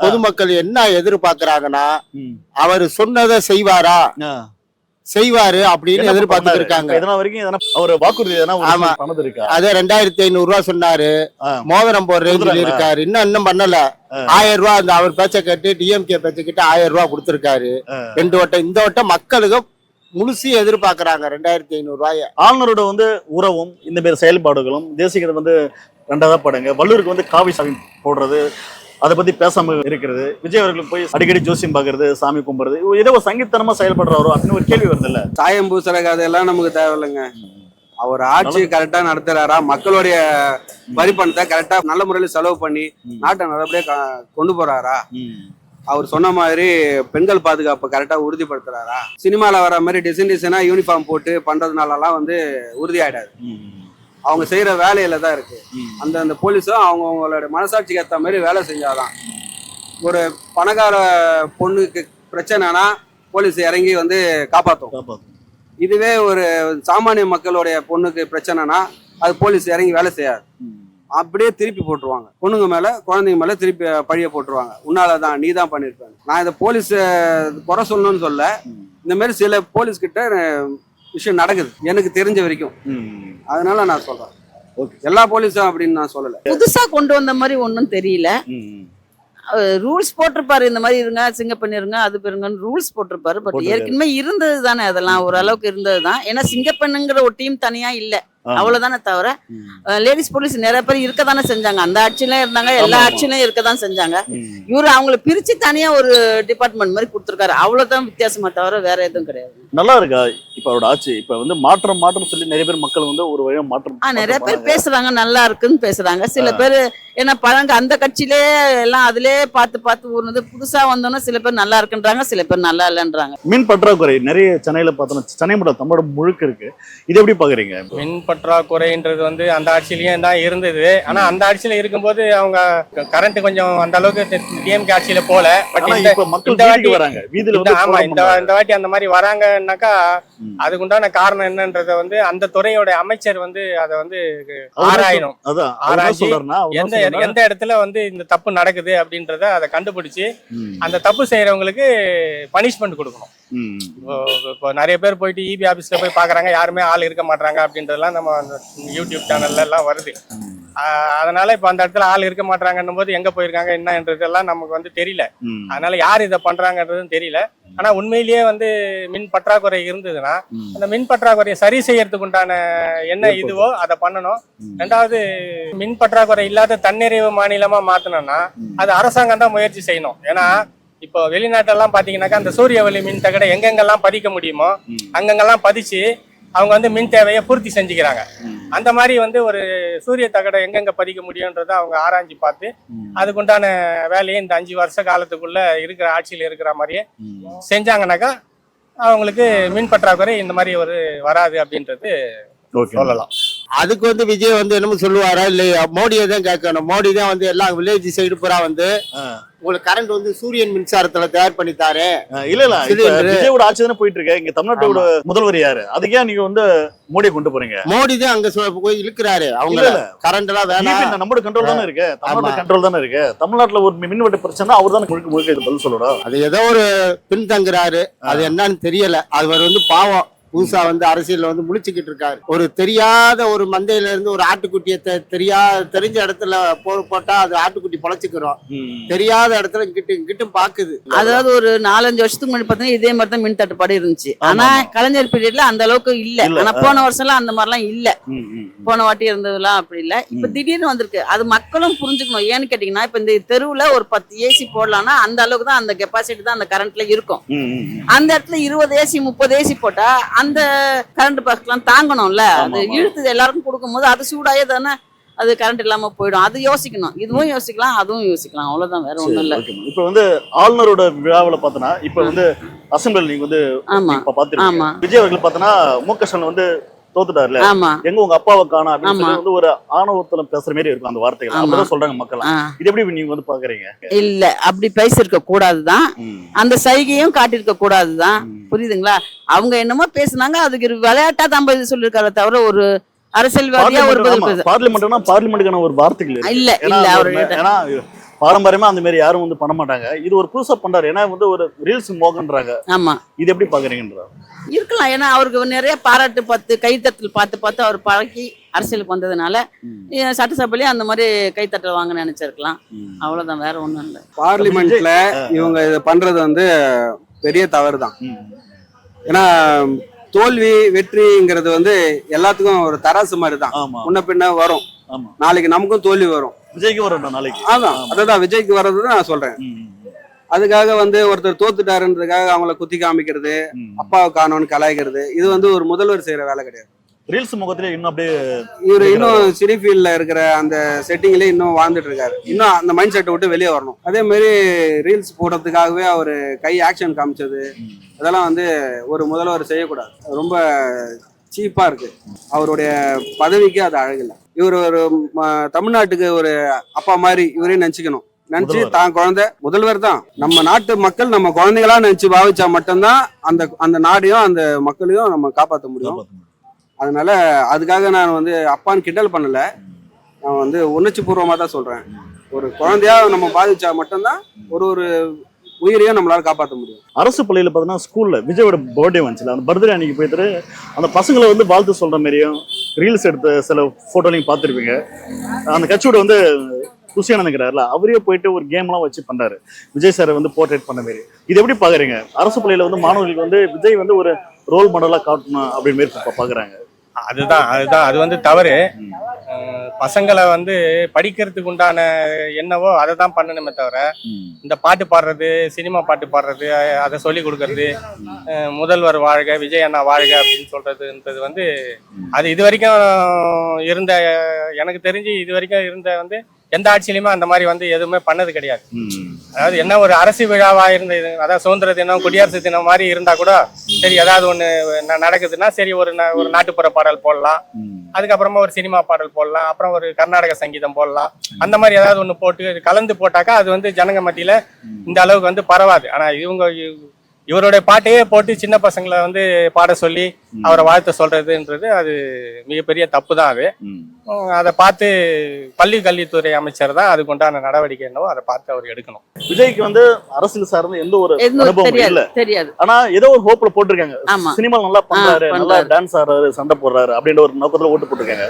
பொதுமக்கள் என்ன எதிர்பார்க்கறாங்கன்னா அவர் சொன்னதை செய்வாரு அப்படின்னு எதிர்பார்த்து இருக்காங்க. அவர் வாக்குறுதி அதே 2500 ரூபாய் சொன்னாரு, மோதிரம் போடுறேன்னு சொல்லி இருக்காரு. இன்னும் பண்ணல. 1000 ரூபாய் அந்த அவர் பேச்ச கேட்டு டிஎம்கே பேச்ச கேட்டு 1000 ரூபாய் கொடுத்திருக்காரு. 2 வட்டம். இந்த வட்டம் மக்களுக்கு முழுசி எதிர்பார்க்கறாங்க 2500 ரூபாய். ஆளுநரோட வந்து உறவும் இந்த மாதிரி செயல்பாடுகளும் தேசிய வந்து 2ஆவது படங்க. வள்ளூருக்கு வந்து காவி சாமி போடுறது, அதை பத்தி பேசாம இருக்கிறது, விஜய் அவர்களுக்கு போய் அடிக்கடி ஜோசியம் பாக்குறது, சாமி கும்பிடுறது, ஏதோ ஒரு சங்கீதனமா செயல்படுறாரோ அப்படின்னு ஒரு கேள்வி வருது இல்ல? சாயம் பூசுற கதையெல்லாம் நமக்கு தேவையில்லைங்க. அவர் ஆட்சி கரெக்டா நடத்துறாரா, மக்களுடைய வரி பணத்தை கரெக்டா நல்ல முறையில செலவு பண்ணி நாட்டை நல்லபடியா கொண்டு போறாரா, அவர் சொன்ன மாதிரி பெண்கள் பாதுகாப்பு கரெக்டா உறுதிப்படுத்துறாரா, சினிமால வர மாதிரி டிசைனா யூனிஃபார்ம் போட்டு பண்றதுனாலலாம் உறுதியாயிடாது. அவங்க செய்யற வேலையில தான் இருக்கு. அந்த போலீஸும் அவங்களோட மனசாட்சிக்கு ஏற்ற மாதிரி வேலை செஞ்சாதான். ஒரு பணக்கார பொண்ணுக்கு பிரச்சனைனா போலீஸ் இறங்கி காப்பாற்றும். இதுவே ஒரு சாமானிய மக்களுடைய பொண்ணுக்கு பிரச்சனைனா அது போலீஸ் இறங்கி வேலை செய்யாது, அப்படியே திருப்பி போட்டுருவாங்க. பொண்ணுங்க மேல குழந்தைங்க மேல திருப்பி பழிய போட்டுருவாங்க. உன்னாலதான், நீ தான் பண்ணிருப்பேன். நான் இந்த போலீஸ் குறை சொல்லணும்னு சொல்ல, இந்த மாதிரி சில போலீஸ் கிட்ட விஷயம் நடக்குது எனக்கு தெரிஞ்ச வரைக்கும். அதனால நான் சொல்றேன், எல்லா போலீஸும் அப்படின்னு நான் சொல்லல. புதுசா கொண்டு வந்த மாதிரி ஒன்றும் தெரியல. ரூல்ஸ் போட்டிருப்பாரு, இந்த மாதிரி இருங்க, சிங்க பண்ணிருங்க, அது பெருங்கன்னு ரூல்ஸ் போட்டிருப்பாரு. பட் ஏற்கனவே இருந்தது தானே, அதெல்லாம் ஓரளவுக்கு இருந்தது தான். ஏன்னா சிங்கப்பெண்ணுங்கிற ஒரு டீம் தனியா இல்ல, அவ்வளவுதானே தவிர லேடிஸ் போலீஸ் நிறைய பேர் இருக்கதானே செஞ்சாங்க. அந்த ஆட்சியிலும் இருந்தாங்க, எல்லா ஆட்சியிலும் இருக்கதான் செஞ்சாங்க. இவரு அவங்களை பிரிச்சு தனியா ஒரு டிபார்ட்மெண்ட் மாதிரி கொடுத்துருக்காரு, அவ்வளவுதான் வித்தியாசமா தவிர வேற எதுவும் கிடையாது. நல்லா இருக்கா இப்ப அவரோட ஆட்சி? இப்ப மாற்றம் சொல்லி நிறைய பேர் மக்கள் ஒரு வழியா மாற்றம் நிறைய பேர் பேசுறாங்க, நல்லா இருக்குன்னு பேசுறாங்க. சில பேர் ஏன்னா பழங்க அந்த கட்சியிலே எல்லாம் அதிலே பார்த்து ஊர்னது, புதுசா வந்தோன்னா சில பேர் நல்லா இருக்குன்றாங்க, சில பேர் நல்லா இல்லைன்றாங்க. மின் பற்றாக்குறை நிறைய சென்னையில பார்த்தோம்னா, சென்னை மட்டும் தமிழகம் முழுக்க இருக்கு, இது எப்படி பாக்குறீங்க? மின் பற்றாக்குறைன்றது அந்த ஆட்சியிலயும் தான் இருந்தது. ஆனா அந்த ஆட்சியில இருக்கும்போது அவங்க கரண்ட் கொஞ்சம் அந்த அளவுக்கு டிஎம்கே ஆட்சியில போல. பட் இந்த வாட்டி அந்த மாதிரி வராங்கன்னாக்கா அதுக்குண்டான காரணம் என்னன்றத அந்த துறையோட அமைச்சர் அதை ஆராயணும். ஆராய்ச்சி எந்த இடத்துல இந்த தப்பு நடக்குது அப்படின்றத அதை கண்டுபிடிச்சு அந்த தப்பு செய்யறவங்களுக்கு பனிஷ்மெண்ட் கொடுக்கணும். இப்போ நிறைய பேர் போயிட்டு இபி ஆபீஸ்ல போய் பாக்குறாங்க, யாருமே ஆள் இருக்க மாட்டாங்க அப்படின்றதெல்லாம் நம்ம யூடியூப் சேனல்ல எல்லாம் வருது. அதனால இப்ப அந்த இடத்துல ஆள் இருக்க மாட்டாங்கன்னும் போது எங்க போயிருக்காங்க என்னன்றதெல்லாம் நமக்கு தெரியல. அதனால யார் இதை பண்றாங்கன்றதும் தெரியல. ஆனா உண்மையிலேயே மின் பற்றாக்குறை இருந்ததுன்னா அந்த மின் பற்றாக்குறையை சரி செய்யறதுக்கு உண்டான என்ன இதுவோ அதை பண்ணணும். ரெண்டாவது, மின் பற்றாக்குறை இல்லாத தன்னிறைவு மாநிலமா மாத்தணும்னா அது அரசாங்கம் தான் முயற்சி செய்யணும். ஏன்னா இப்போ வெளிநாட்டெல்லாம் பாத்தீங்கன்னாக்கா அந்த சூரிய ஒளி மின் தகடை எங்கெங்கெல்லாம் பதிக்க முடியுமோ அங்கங்கெல்லாம் பதிச்சு அவங்க மின் தேவையை பூர்த்தி செஞ்சுக்கிறாங்க. அந்த மாதிரி ஒரு சூரிய தகடை எங்கெங்க பதிக்க முடியும்ன்றத அவங்க ஆராய்ச்சி பார்த்து அதுக்குண்டான வேலையை இந்த 5 வருஷ காலத்துக்குள்ள இருக்கிற ஆட்சியில் இருக்கிற மாதிரியே செஞ்சாங்கன்னாக்கா அவங்களுக்கு மின் பற்றாக்குறை இந்த மாதிரி வராது அப்படின்றது சொல்லலாம். அதுக்கு விஜய் என்னமோ சொல்லுவாரா இல்லையா? மோடியை தான் கேட்கணும். மோடி தான் எல்லாம் வில்லேஜ் சைடு பூரா உங்களுக்கு கரண்ட் சூரியன் மின்சாரத்துல தயார் பண்ணித்தாரு. இல்ல விஜயோட ஆட்சி தானே போயிட்டு இருக்கு. இங்க தமிழ்நாட்டோட முதல்வர் யாரு? அதுக்கே நீங்க மோடியை கொண்டு போறீங்க. மோடி தான் அங்க போய் இழுக்கிறாரு. அவங்க கரண்ட் எல்லாம் வேணாம், நம்மளோட கண்ட்ரோல் தானே இருக்கு, தமிழ்நாடு கண்ட்ரோல் தானே இருக்கு. தமிழ்நாட்டுல ஒரு மின்வெட்டு பிரச்சனை அவர் தானே முழுக்க இது பதில் சொல்லணும். அது ஏதோ ஒரு பின்தங்குறாரு, அது என்னன்னு தெரியல. அது பாவம் புதுசா அரசியல்ல முழிச்சுக்கிட்டு இருக்காரு. ஒரு தெரியாத ஒரு மந்தையில இருந்து ஒரு ஆட்டுக்குட்டியை தெரிஞ்ச இடத்துல போட்டா அது ஆட்டுக்குட்டி பொழைச்சுக்கிறோம். தெரியாத இடத்துல இங்கிட்டும் பாக்குது. அதாவது ஒரு 4-5 வருஷத்துக்கு முன்னாடி பாத்தீங்கன்னா இதே மாதிரி தான் மின் தட்டுப்பாடு இருந்துச்சு. ஆனா கலைஞர் பீரியட்ல அந்த அளவுக்கு இல்ல. ஆனா போன வருஷம் எல்லாம் அந்த மாதிரிலாம் இல்ல. போன வாட்டி இருந்ததுலாம் அப்படி இல்ல. இப்ப திடீர்னு வந்திருக்கு. அது மக்களும் புரிஞ்சுக்கணும். ஏன்னு கேட்டீங்கன்னா இப்ப இந்த தெருவுல ஒரு 10 ஏசி போடலாம்னா அந்த அளவுக்கு தான் அந்த கெப்பாசிட்டி தான் அந்த கரண்ட்ல இருக்கும். அந்த இடத்துல 20 ஏசி 30 ஏசி போட்டா அந்த கரண்ட் பாக்ஸ்லாம் தாங்கணும்ல. அது இழுத்து எல்லாருக்கும் கொடுக்கும் போது அது சூடாயே தானே அது கரண்ட் இல்லாம போயிடும். அது யோசிக்கணும். இதுவும் யோசிக்கலாம், அதுவும் யோசிக்கலாம். அவ்வளவுதான், வேற ஒண்ணும் இல்ல. இப்ப ஆளுநரோட விழாவில பாத்தனா இப்ப அசம்பிளி நீங்க பாத்துருக்கீங்க. விஜய் அவர்கள் பாத்தனா முக ஸ்டாலின் தோத்துட்டாருல, எங்க உங்க அப்பாவை காணோம் அப்படின்னு ஒரு ஆணவத்துல பேசுற மாதிரி இருக்கும் அந்த வார்த்தைகள். அப்படிதான் சொல்றாங்க மக்கள். இது எப்படி நீங்க பாக்குறீங்க? இல்ல, அப்படி பேசிருக்க கூடாதுதான். அந்த சைகையும் காட்டிருக்க கூடாதுதான். புரியுதுங்களா? அவங்க என்னமோ பேசுனாங்க, அதுக்கு விளையாட்டா தான் சொல்லிருக்காரு தவிர ஒரு அரசியல்வாதியா ஒரு பார்லிமெண்ட்டுக்கான ஒரு வார்த்தைகள் இல்ல இல்ல. அவரு பாரம்பரியமா அந்த மாதிரி யாரும் பண்ண மாட்டாங்க. இது ஒரு புதுசா பண்றாரு. ஏன்னா ஒரு ரீல்ஸ் மோகன்றாங்க. ஆமா, இது எப்படி பாக்குறீங்கன்ற இருக்கலாம். ஏன்னா அவருக்கு நிறைய பாராட்டு கைத்தட்டல் பார்த்து அவர் பழக்கி அரசியலுக்கு வந்ததுனால சட்டசபையிலேயே அந்த மாதிரி கைத்தட்டல் வாங்க நினைச்சிருக்கலாம். அவ்வளவுதான், வேற ஒண்ணும் இல்லை. பார்லிமெண்ட்ல இவங்க இதை பண்றது பெரிய தவறு தான். ஏன்னா தோல்வி வெற்றிங்கிறது எல்லாத்துக்கும் ஒரு தராசு மாதிரி தான். முன்ன பின்ன வரும். நாளைக்கு நமக்கும் தோல்வி வரும். விஜய்க்கு ஒரு நாளைக்கு அதான் அதுதான் விஜய்க்கு வர்றது தான் நான் சொல்றேன். அதுக்காக வந்து ஒருத்தர் தோத்துட்டாருன்றதுக்காக அவங்கள குத்தி காமிக்கிறது, அப்பாவை காணோன்னு கலாய்க்கிறது, இது வந்து ஒரு முதல்வர் செய்யற வேலை கிடையாது. ரீல்ஸ் முகத்திலே இன்னும் அப்படியே இவரு இன்னும் சினி ஃபீல்ட்ல இருக்கிற அந்த செட்டிங்லயே இன்னும் வாழ்ந்துட்டு இருக்காரு. இன்னும் அந்த மைண்ட் செட்டை விட்டு வெளியே வரணும். அதே மாதிரி ரீல்ஸ் போடுறதுக்காகவே அவரு கை ஆக்ஷன் காமிச்சது அதெல்லாம் வந்து ஒரு முதல்வர் செய்யக்கூடாது. ரொம்ப சீப்பா இருக்கு. அவருடைய பதவிக்கு அது அழகில்லை. இவர் ஒரு தமிழ்நாட்டுக்கு ஒரு அப்பா மாதிரி இவரே நினைச்சுக்கணும். நினைச்சு தான் குழந்தை முதல்வர் தான். நம்ம நாட்டு மக்கள் நம்ம குழந்தைகளா நினைச்சு பாவிச்சா மட்டும்தான் அந்த அந்த நாடையும் அந்த மக்களையும் நம்ம காப்பாற்ற முடியும். அதனால அதுக்காக நான் வந்து அப்பான்னு கிண்டல் பண்ணல, நான் வந்து உணர்ச்சி பூர்வமா தான் சொல்றேன். ஒரு குழந்தையா நம்ம பாதிச்சா மட்டும்தான் ஒரு உயிரையும் நம்மளால காப்பாற்ற முடியும். அரசு பள்ளியில பார்த்தீங்கன்னா ஸ்கூல்ல விஜயோட பர்த்டே வந்துச்சுல, அந்த பர்த்டே அன்னைக்கு போயிட்டு அந்த பசங்களை வந்து வாழ்த்து சொல்ற மாதிரியும் ரீல்ஸ் எடுத்த சில போட்டோலையும் பார்த்துருப்பீங்க. அந்த கட்சியோட வந்து குஷியானந்துங்கிறாருல, அவரே போயிட்டு ஒரு கேம்லாம் வச்சு பண்றாரு, விஜய் சாரை வந்து போர்ட்ரேட் பண்ண மாதிரி. இது எப்படி பாக்குறீங்க? அரசு பள்ளியில வந்து மாணவர்களுக்கு வந்து விஜய் வந்து ஒரு ரோல் மாடலா காட்டணும் அப்படின்னு மாதிரி பாக்குறாங்க. அதுதான் அது வந்து தவறு. பசங்களை வந்து படிக்கிறதுக்கு உண்டான என்னவோ அதை தான் பண்ணணுமே தவிர இந்த பாட்டு பாடுறது, சினிமா பாட்டு பாடுறது, அதை சொல்லி கொடுக்கறது, முதல்வர் வாழ்க, விஜய் அண்ணா வாழ்க அப்படின்னு சொல்றதுன்றது வந்து அது இது வரைக்கும் இருந்த, எனக்கு தெரிஞ்சு இது வரைக்கும் இருந்த வந்து எந்த ஆட்சியிலுமே அந்த மாதிரி வந்து எதுவுமே பண்ணது கிடையாது. அதாவது என்ன ஒரு அரசு விழாவா இருந்த, அதாவது சுதந்திர தினம், குடியரசு தினம் மாதிரி இருந்தா கூட சரி, ஏதாவது ஒண்ணு நடக்குதுன்னா சரி ஒரு நாட்டுப்புற பாடல் போடலாம், அதுக்கப்புறமா ஒரு சினிமா பாடல் போடலாம், அப்புறம் ஒரு கர்நாடக சங்கீதம் போடலாம். அந்த மாதிரி ஏதாவது ஒண்ணு போட்டு கலந்து போட்டாக்கா அது வந்து ஜனங்க மத்தியில இந்த அளவுக்கு வந்து பரவாது. ஆனா இவருடைய பாட்டையே போட்டு சின்ன பசங்களை வந்து பாட சொல்லி அவரை வாழ்த்த சொல்றதுன்றது அது மிகப்பெரிய தப்பு தான். அதை பார்த்து பள்ளி கல்வித்துறை அமைச்சர் தான் அதுக்கு உண்டான நடவடிக்கை என்னவோ அதை பார்த்து அவர் எடுக்கணும். விஜய்க்கு வந்து அரசியல் சார்ந்து எந்த ஒரு அனுபவம் இல்ல, தெரியாது. ஆனா ஏதோ ஒரு ஹோப்ல போட்டிருக்காங்க, சினிமா நல்லா பண்றாரு, நல்லா டான்ஸ் ஆடுறாரு, சண்டை போடுறாரு அப்படின்ற ஒரு நோக்கத்துல ஓட்டு போட்டிருக்காங்க.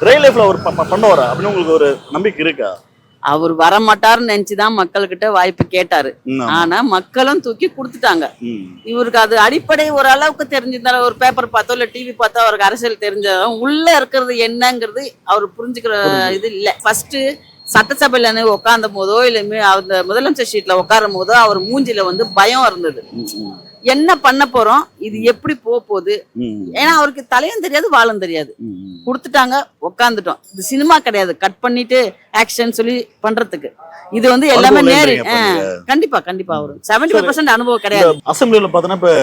ரியல் லைஃப்ல அவர் பண்ணுவாரா அப்படின்னு உங்களுக்கு ஒரு நம்பிக்கை இருக்கா? அவர் வரமாட்டாருன்னு நினைச்சுதான் மக்கள்கிட்ட வாய்ப்பு கேட்டாரு. ஆனா மக்களும் தூக்கி கொடுத்துட்டாங்க. இவருக்கு அது அடிப்படை ஒரு அளவுக்கு தெரிஞ்சிருந்தாலும், ஒரு பேப்பர் பார்த்தோ இல்ல டிவி பார்த்தோ அவருக்கு அரசியல் தெரிஞ்சாலும் உள்ள இருக்கிறது என்னங்கிறது அவர் புரிஞ்சுக்கிற இது இல்ல. ஃபர்ஸ்ட் சட்டசபையில உட்கார்ந்த போதோ இல்ல அந்த முதலமைச்சர் சீட்ல உட்காரும் போதோ அவர் மூஞ்சில வந்து பயம் இருந்தது. என்ன பண்ண போறோம், இது எப்படி போகுது, ஏன்னா அவருக்கு தலையும் தெரியாது வாழும் தெரியாது. கொடுத்துட்டாங்க, உட்காந்துட்டோம். இது சினிமா கிடையாது கட் பண்ணிட்டு ஆக்ஷன் சொல்லி பண்றதுக்கு. இது வந்து எல்லாமே நேரு. கண்டிப்பா கண்டிப்பா ஒரு 70% அனுபவம் கிடையாது. அசம்பிளியில பாத்தீங்கன்னா இப்ப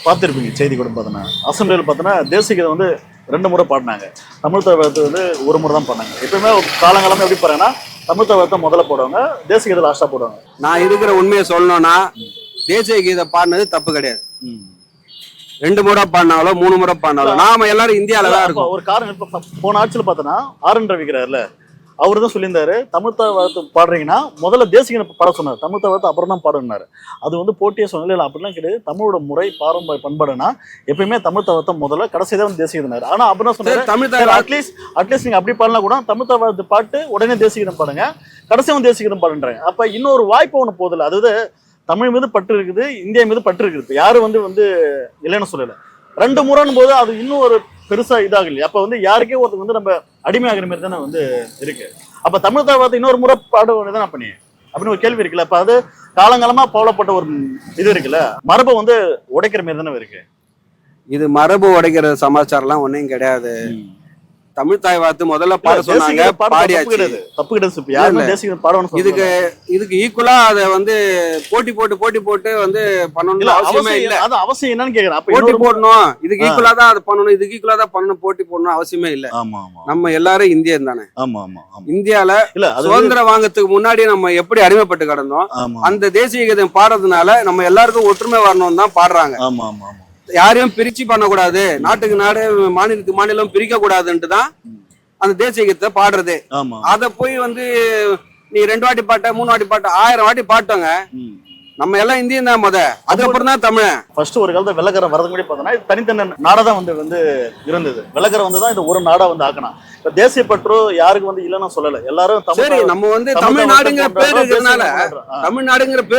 பாத்திருப்பீங்க செய்தி கூட பாத்தீங்கன்னா, அசம்பிளியில பாத்தீங்கன்னா தேசிய கீதம் வந்து 2 முறை பாடினாங்க, தமிழ் தவிர்த்து வந்து 1 முறை தான் பாடினாங்க. எப்பவுமே காலங்காலமா எப்படி பாருங்கன்னா தமிழ் தவிர்த்த முதல்ல போடுவாங்க, தேசிய கீதம் லாஸ்டா போடுவாங்க. நான் இருக்கிற உண்மையை சொல்லணும்னா தேசிய கீதம் பாடினது தப்பு கிடையாது. 2 முறை பாடினாலோ 3 முறை பாடினாலும் நாம எல்லாரும் இந்தியாவில தான் இருக்கோம். ஒரு காரணம், இப்ப போன ஆட்சியில பார்த்தோன்னா ஆர்.என். ரவி இருக்கிறாருல, அவரு தான் சொல்லியிருந்தாரு தமிழ் தவிர்த்து பாடுறீங்கன்னா முதல்ல தேசிய பாட சொன்னார், தமிழ் தவிர்த்து அப்புறம் தான் பாடுனாரு. அது வந்து போட்டியே சொன்னால அப்படிலாம் கிடையாது. தமிழோட முறை பாரம்பரிய பண்பாடுனா எப்பயுமே தமிழ் தவிர்த்த முதல்ல கடைசி தான் தேசிய கீதம். ஆனா அப்படின்னா சொன்னாரு தமிழ் அட்லீஸ்ட் நீங்க அப்படி பாடலாம் கூட தமிழ் தவிர்த்து பாட்டு உடனே தேசிய கீதம் பாடுங்க, கடைசியும் தேசிய கீதம் பாடுன்றாங்க. அப்ப இன்னொரு வாய்ப்பு ஒண்ணு போதில்லை. அதாவது தமிழ் மீது பற்று இருக்குது, இந்தியா மீது பற்று இருக்குது, யாரும் வந்து இல்லைன்னு சொல்லல. 2 முறைன்னு போது அது இன்னும் ஒரு பெருசா இதாக இல்லையா? அப்ப வந்து யாருக்கே ஒருத்தர் வந்து நம்ம அடிமையாகிற மாதிரி தானே வந்து இருக்கு. அப்ப தமிழ் தவிர்த்து இன்னொரு முறை பாட வேண்டியதானே பண்ணி அப்படின்னு ஒரு கேள்வி இருக்குல்ல. அப்ப அது காலங்காலமா போலப்பட்ட ஒரு இது இருக்குல்ல, மரபை வந்து உடைக்கிற மாதிரி தானே இருக்கு. இது மரபு உடைக்கிற சமாச்சாரம்லாம் ஒன்றும் கிடையாது. தமிழ் தாய் வாழ்த்து முதல்ல பாட சொன்னாங்க, பாடியாச்சு. இதுக்கு ஈக்குவலா அதை வந்து போட்டி போட்டு வந்து பண்ணணும் அவசியமே இல்ல. அது அவசியம் என்னன்னு கேக்குறேன். போட்டி போடணும், இதுக்கு ஈக்குவலா தான் அது பண்ணணும், இதுக்கு ஈக்குவலா தான் பண்ணணும், போட்டி போடணும் அவசியமே இல்ல. நம்ம எல்லாரும் இந்தியன் தானே. இந்தியால சுதந்திரம் வாங்கறதுக்கு முன்னாடி நம்ம எப்படி அடிமைப்பட்டு கிடந்தோம், அந்த தேசிய கீதம் பாடுறதுனால நம்ம எல்லாருக்கும் ஒற்றுமை வரணும்னு தான் பாடுறாங்க. யாரையும் பிரிச்சு பண்ணக்கூடாது, நாட்டுக்கு நாடு மாநிலத்துக்கு மாநிலம் பிரிக்க கூடாதுன்ட்டு தான் அந்த தேசிய கீதத்தை பாடுறது. அத போய் வந்து நீ 2 வாட்டி பாட்ட 3 வாட்டி பாட்ட 1000 வாட்டி பாட்டோங்க. நம்ம எல்லாம் இந்தியன் தான் அதுக்கப்புறம் தான் தமிழ். ஃபர்ஸ்ட் ஒரு காலத்துல வெள்ளக்காரன் வரது முன்னாடி பார்த்தோம்னா தனித்தனி நாடா தான் வந்து இருந்தது. வெள்ளக்காரன் வந்து தான் இந்த ஒரு நாடா வந்து ஆக்கணும். இப்ப தேசிய பற்று யாருக்கு வந்து இல்லைன்னு சொல்லல, எல்லாரும் சரி நம்ம வந்து தமிழ்நாடுங்கிற பேர்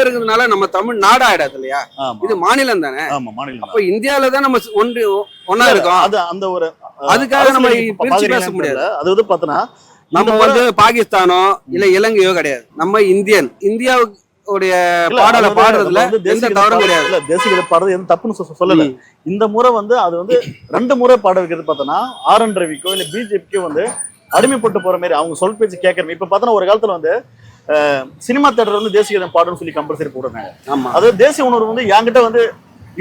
இருக்கிறதுனால நம்ம தமிழ் நாடா ஆயிடாது இல்லையா? இது மாநிலம் தானே. அப்ப இந்தியாவில தான் நம்ம ஒன்னா இருக்கோம். அது அந்த ஒரு அதுக்காக நம்ம பிரிச்சு பேச முடியாது. அது வந்து பார்த்தோன்னா நம்ம வந்து பாகிஸ்தானோ இல்ல இலங்கையோ கிடையாது, நம்ம இந்தியாவுடைய பாடலை பாடுறதுல எந்த தவறும் கிடையாது. இல்ல தேசிய பாடுறது எந்த தப்புன்னு சொல்லல. இந்த முறை வந்து அது வந்து 2 முறை பாட வைக்கிறது பார்த்தோன்னா RN ரவிக்கோ இல்ல பிஜேபிக்கோ வந்து அடிமைப்பட்டு போற மாதிரி அவங்க சொல் பேச்சு கேட்கற. இப்ப பார்த்தோன்னா ஒரு காலத்துல வந்து சினிமா தேட்டர் வந்து தேசிய கீதம் பாடுன்னு சொல்லி கம்பல்சரி போடுறாங்க. ஆமா, அது தேசிய உணர்வு வந்து என்கிட்ட வந்து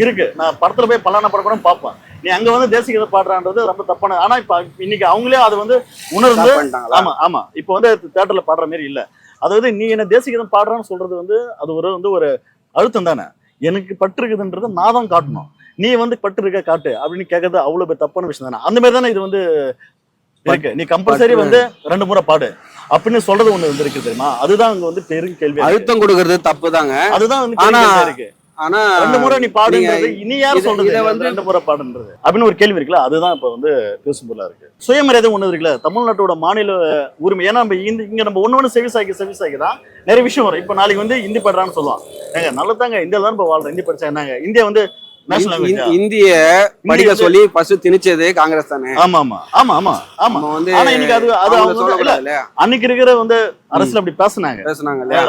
இருக்கு. நான் படத்துல போய் பல்லான படம் கூட பார்ப்பேன். நீ அங்க வந்து தேசிய கீதம் பாடுறான்றது ரொம்ப தப்பான. ஆனா இப்ப இன்னைக்கு அவங்களே அது வந்து உணர்ந்து ஆமா ஆமா இப்ப வந்து தேட்டர்ல பாடுற மாதிரி இல்ல. அதாவது நீ என்ன தேசிய கீதம் பாடுறான்னு சொல்றது வந்து அது ஒரு அழுத்தம் தானே. எனக்கு பற்றுக்குதுன்றது நான் தான் காட்டணும், நீ வந்து பற்று இருக்க காட்டு அப்படின்னு கேட்கறது அவ்வளவு தப்பான விஷயம் தானே. அந்த மாதிரி தானே இது வந்து இருக்கு. நீ கம்பல்சரி வந்து 2 முறை பாடு அப்படின்னு சொல்றது ஒண்ணு வந்து இருக்கு தெரியுமா? அதுதான் அங்க வந்து பெரும் கேள்வி. அழுத்தம் கொடுக்கறது தப்பு தாங்க. அதுதான் வந்து இருக்கு. ஆனா 2 முறை நீ பாடுன்றது இனி யாரு சொல்றது இதை வந்து 2 முறை பாடுன்றது அப்படின்னு ஒரு கேள்வி இருக்குல்ல. அதுதான் இப்ப வந்து பேசும் பொருளா இருக்கு. சுயமரியாதை ஒண்ணு இருக்குல்ல, தமிழ்நாட்டோட மாநில உரிமை. ஏன்னா நம்ம இங்க நம்ம ஒண்ணு செவிசாக்கி தான் நிறைய விஷயம் வரும். இப்ப நாளைக்கு வந்து ஹிந்தி பாடுறான்னு சொல்லுவான். ஏங்க நல்லதாங்க, இந்தியால தான் இப்ப வாழ்றேன், ஹிந்தி படிச்சா என்னங்க, இந்தியா வந்து இந்திய படிக்க சொல்லி ஃபர்ஸ்ட் திணிச்சதே காங்கிரஸ் தானே. ஆமா ஆமா ஆமா ஆமா ஆமா வந்து ஆனா இன்னைக்கு அது அன்னைக்கு இருக்கிற வந்து அரசுல அப்படி பேசுனாங்க.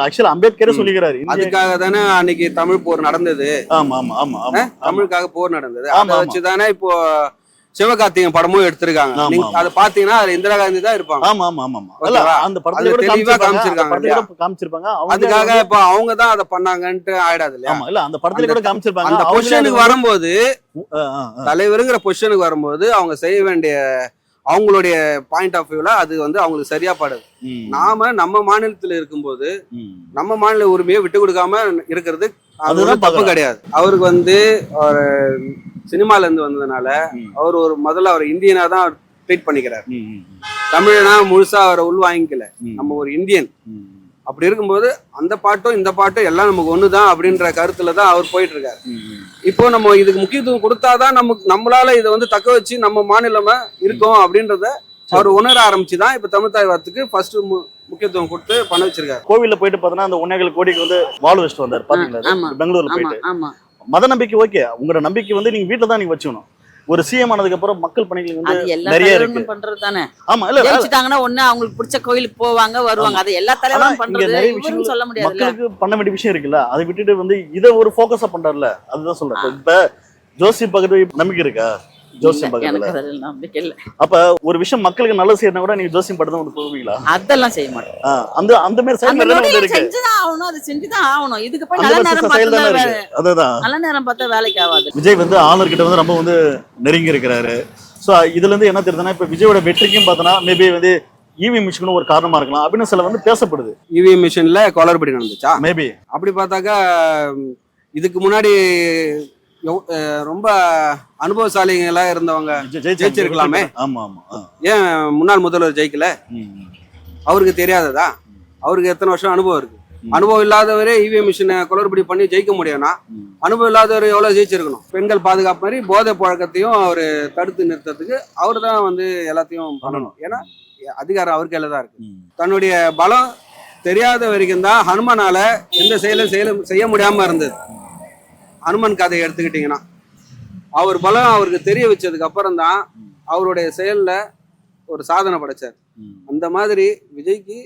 ஆக்சுவலா அம்பேத்கரே சொல்லிக்கிறாரு. அதுக்காக தானே அன்னைக்கு தமிழ் போர் நடந்தது. ஆமா ஆமா ஆமா ஆமா தமிழுக்காக போர் நடந்தது. அதை வச்சுதானே இப்போ சிவகார்த்திகேயன் படமும் எடுத்திருக்காங்க. நீங்க அதை பாத்தீங்கன்னா அதுல இந்திரா காந்தி தான் இருப்பாங்க. ஆமா ஆமா ஆமா அந்த படத்துல தெளிவா காமிச்சிருப்பாங்க. அதுக்காக இப்ப அவங்க தான் அதை பண்ணாங்கன்ட்டு ஆயிடாது இல்லையா? இல்ல அந்த படத்துல கூட காமிச்சிருப்பாங்க. அந்த பொசிஷனுக்கு வரும்போது, தலைவருங்கிற பொசிஷனுக்கு வரும்போது அவங்க செய்ய வேண்டிய அவங்களுடைய பாயிண்ட் ஆஃப் வியூல அது வந்து அவங்களுக்கு சரியா படுது. நாம நம்ம மாநிலத்துல இருக்கும்போது நம்ம மாநில உரிமையை விட்டு கொடுக்காம இருக்கிறது அதுதான் தப்பு கிடையாது. அவருக்கு வந்து ஒரு சினிமால இருந்து வந்ததுனால அவர் முதல்ல அவர் இந்தியனா தான் ட்ரீட் பண்ணிக்கிறார். தமிழனா முழுசா அவரை உள்வாங்கிக்கல. நம்ம ஒரு இந்தியன். அப்படி இருக்கும்போது அந்த பாட்டும் இந்த பாட்டும் எல்லாம் நமக்கு ஒண்ணுதான் அப்படின்ற கருத்துல தான் அவர் போயிட்டு இருக்காரு. இப்போ நம்ம இதுக்கு முக்கியத்துவம் கொடுத்தாதான் நம்மளால இதை வந்து தக்க வச்சு நம்ம மாநிலமா இருக்கோம் அப்படின்றத அவர் உணர ஆரம்பிச்சுதான் இப்ப தமிழ் தாய் வார்த்தைக்கு ஃபர்ஸ்ட் முக்கியத்துவம் கொடுத்து பண்ண வச்சிருக்காரு. கோவில்ல போயிட்டு பார்த்தோன்னா அந்த 1.25 கோடிக்கு வந்து வாழ் வச்சுட்டு வந்தாரு பாத்தீங்களா பெங்களூர்ல போயிட்டு. மத நம்பிக்கை ஓகே, உங்களோட நம்பிக்கை வந்து நீங்க வீட்டுல தான் நீங்க வச்சுக்கணும். ஒரு சிஎம் ஆனதுக்கு அப்புறம் மக்கள் பணிகள் வந்து நிறைய இருக்கு பண்றதுதானே. ஆமா இல்ல ஜெயிச்சிட்டாங்கன்னா ஒண்ணு அவங்களுக்கு பிடிச்ச கோயிலுக்கு போவாங்க வருவாங்க. அது எல்லா தலைவரும் பண்றது. நிறைய விஷயம் சொல்ல முடியாது. மக்களுக்கு பண்ண வேண்டிய விஷயம் இருக்குல்ல, அதை விட்டுட்டு வந்து இதை ஒரு ஃபோக்கஸா பண்றாருல, அதுதான் சொல்றேன். இப்ப ஜோசியம் பக்கத்து நம்பிக்கை இருக்கா? ஜோசியம் பக்கத்துல நம்பிக்கை இல்ல. அப்ப ஒரு விஷயம் மக்களுக்கு நல்லது செய்யணும் கூட நீங்க ஜோசியம் படுத்த வந்து போவீங்களா? அதெல்லாம் செய்ய மாட்டோம். அந்த மாதிரி செஞ்சுதான் ஆகணும். அது செஞ்சுதான் ஆகணும். இதுக்கு போய் நல்ல நேரம் பார்த்தா வேலைக்கு ஆகாது. விஜய் வந்து ஆளுநர் கிட்ட வந்து ரொம்ப வந்து நெருங்கி இருக்கிறாரு. சோ இதுல இருந்து என்ன தெரியுதுன்னா இப்ப விஜயோட வெற்றிக்கும் பார்த்தோன்னா மேபி வந்து இவிஎம் மிஷினும் ஒரு காரணமா இருக்கலாம் அப்படின்னு சில வந்து பேசப்படுது. இவிஎம் மிஷின்ல குளறுபடி நடந்துச்சா? மேபி அப்படி பார்த்தாக்கா இதுக்கு முன்னாடி ரொம்ப அனுபவசாலிகளா இருந்தவங்க ஜெயிச்சிருக்கலாமே. ஏன் முன்னாள் முதல்வர் ஜெயிக்கல? அவருக்கு தெரியாததா? அவருக்கு எத்தனை வருஷம் அனுபவம் இருக்கு. அனுபவம் இல்லாதவரே இவிஎம் மிஷினை குளறுபடி பண்ணி ஜெயிக்க முடியும்னா அனுபவம் இல்லாதவர் எவ்வளவு ஜெயிச்சிருக்கணும்? பெண்கள் பாதுகாப்பு மாதிரி போதை பழக்கத்தையும் அவரு தடுத்து நிறுத்தத்துக்கு அவரு தான் வந்து எல்லாத்தையும் பண்ணணும். ஏன்னா அதிகாரம் அவர் கையில தான் இருக்கு. தன்னுடைய பலம் தெரியாத வரைக்கும் தான் ஹனுமனால எந்த செயலும் செய்ய முடியாம இருந்தது. ஹனுமன் கதையை எடுத்துக்கிட்டீங்கன்னா அவர் பலம் அவருக்கு தெரிய வச்சதுக்கு அப்புறம் தான் அவருடைய செயல்ல ஒரு சாதனை படைச்சார். அந்த மாதிரி விஜய்க்கு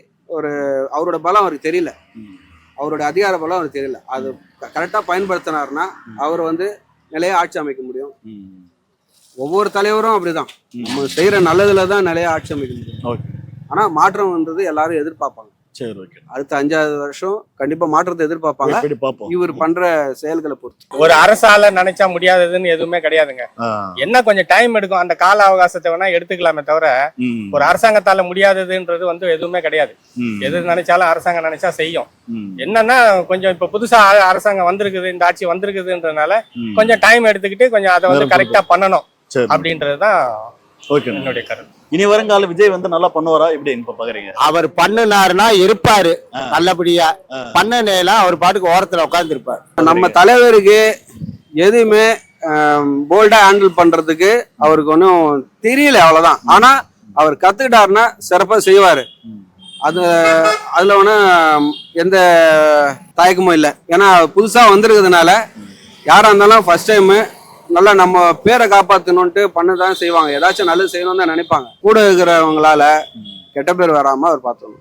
அவரோட பலம் அவருக்கு தெரியல, அவருடைய அதிகார பலம் அவருக்கு தெரியல. அது கரெக்டா பயன்படுத்தினாருன்னா அவர் வந்து நிலைய ஆட்சி அமைக்க முடியும். ஒவ்வொரு தலைவரும் அப்படிதான், நம்ம செய்யற நல்லதுல தான் நிலைய ஆட்சி அமைக்க முடியும். ஆனா மாற்றம் வந்தது எல்லாரும் எதிர்பார்ப்பாங்க. அடுத்த 5வது வருஷம் கண்டிப்பா மாற்றத்தை எதிர்பார்ப்பாங்க. இவர் பண்ற செயல்களை பொறுத்து ஒரு அரசால நினைச்சா முடியாததுன்னு எதுவுமே கிடையாதுங்க. என்ன கொஞ்சம் டைம் எடுக்கும், அந்த கால அவகாசத்தை வேணா எடுத்துக்கலாமே தவிர ஒரு அரசாங்கத்தால முடியாததுன்றது வந்து எதுவுமே கிடையாது. எது நினைச்சாலும் அரசாங்கம் நினைச்சா செய்யும். என்னன்னா கொஞ்சம் இப்ப புதுசா அரசாங்கம் வந்திருக்குது, இந்த ஆட்சி வந்திருக்குதுன்றதுனால கொஞ்சம் டைம் எடுத்துக்கிட்டு கொஞ்சம் அதை வந்து கரெக்டா பண்ணணும் அப்படின்றதுதான் என்னுடைய கருத்து. இனி வருங்கால விஜய் வந்து நல்லா பண்ணுவாரா இப்படி இப்ப பாக்குறீங்க? அவர் பண்ணுனாருன்னா இருப்பாரு நல்லபடியா, பண்ணல அவர் பாட்டுக்கு ஓரத்துல உட்கார்ந்து இருப்பாரு. நம்ம தலைவருக்கு எதுவுமே போல்டா ஹேண்டில் பண்றதுக்கு அவருக்கு ஒன்றும் தெரியல, அவ்வளவுதான். ஆனா அவர் கத்துக்கிட்டாருன்னா சிறப்பா செய்வாரு. அதுல ஒன்றும் எந்த தயக்கமும் இல்லை. ஏன்னா புதுசா வந்திருக்கிறதுனால யாரா இருந்தாலும் ஃபர்ஸ்ட் டைம் நல்லா நம்ம பேரை காப்பாற்றணும்ட்டு பண்ணதான் செய்வாங்க. ஏதாச்சும் நல்லது செய்யணும்னு தான் நினைப்பாங்க. கூட இருக்கிறவங்களால கெட்ட பேர் வராம அவர் பார்த்துக்கணும்.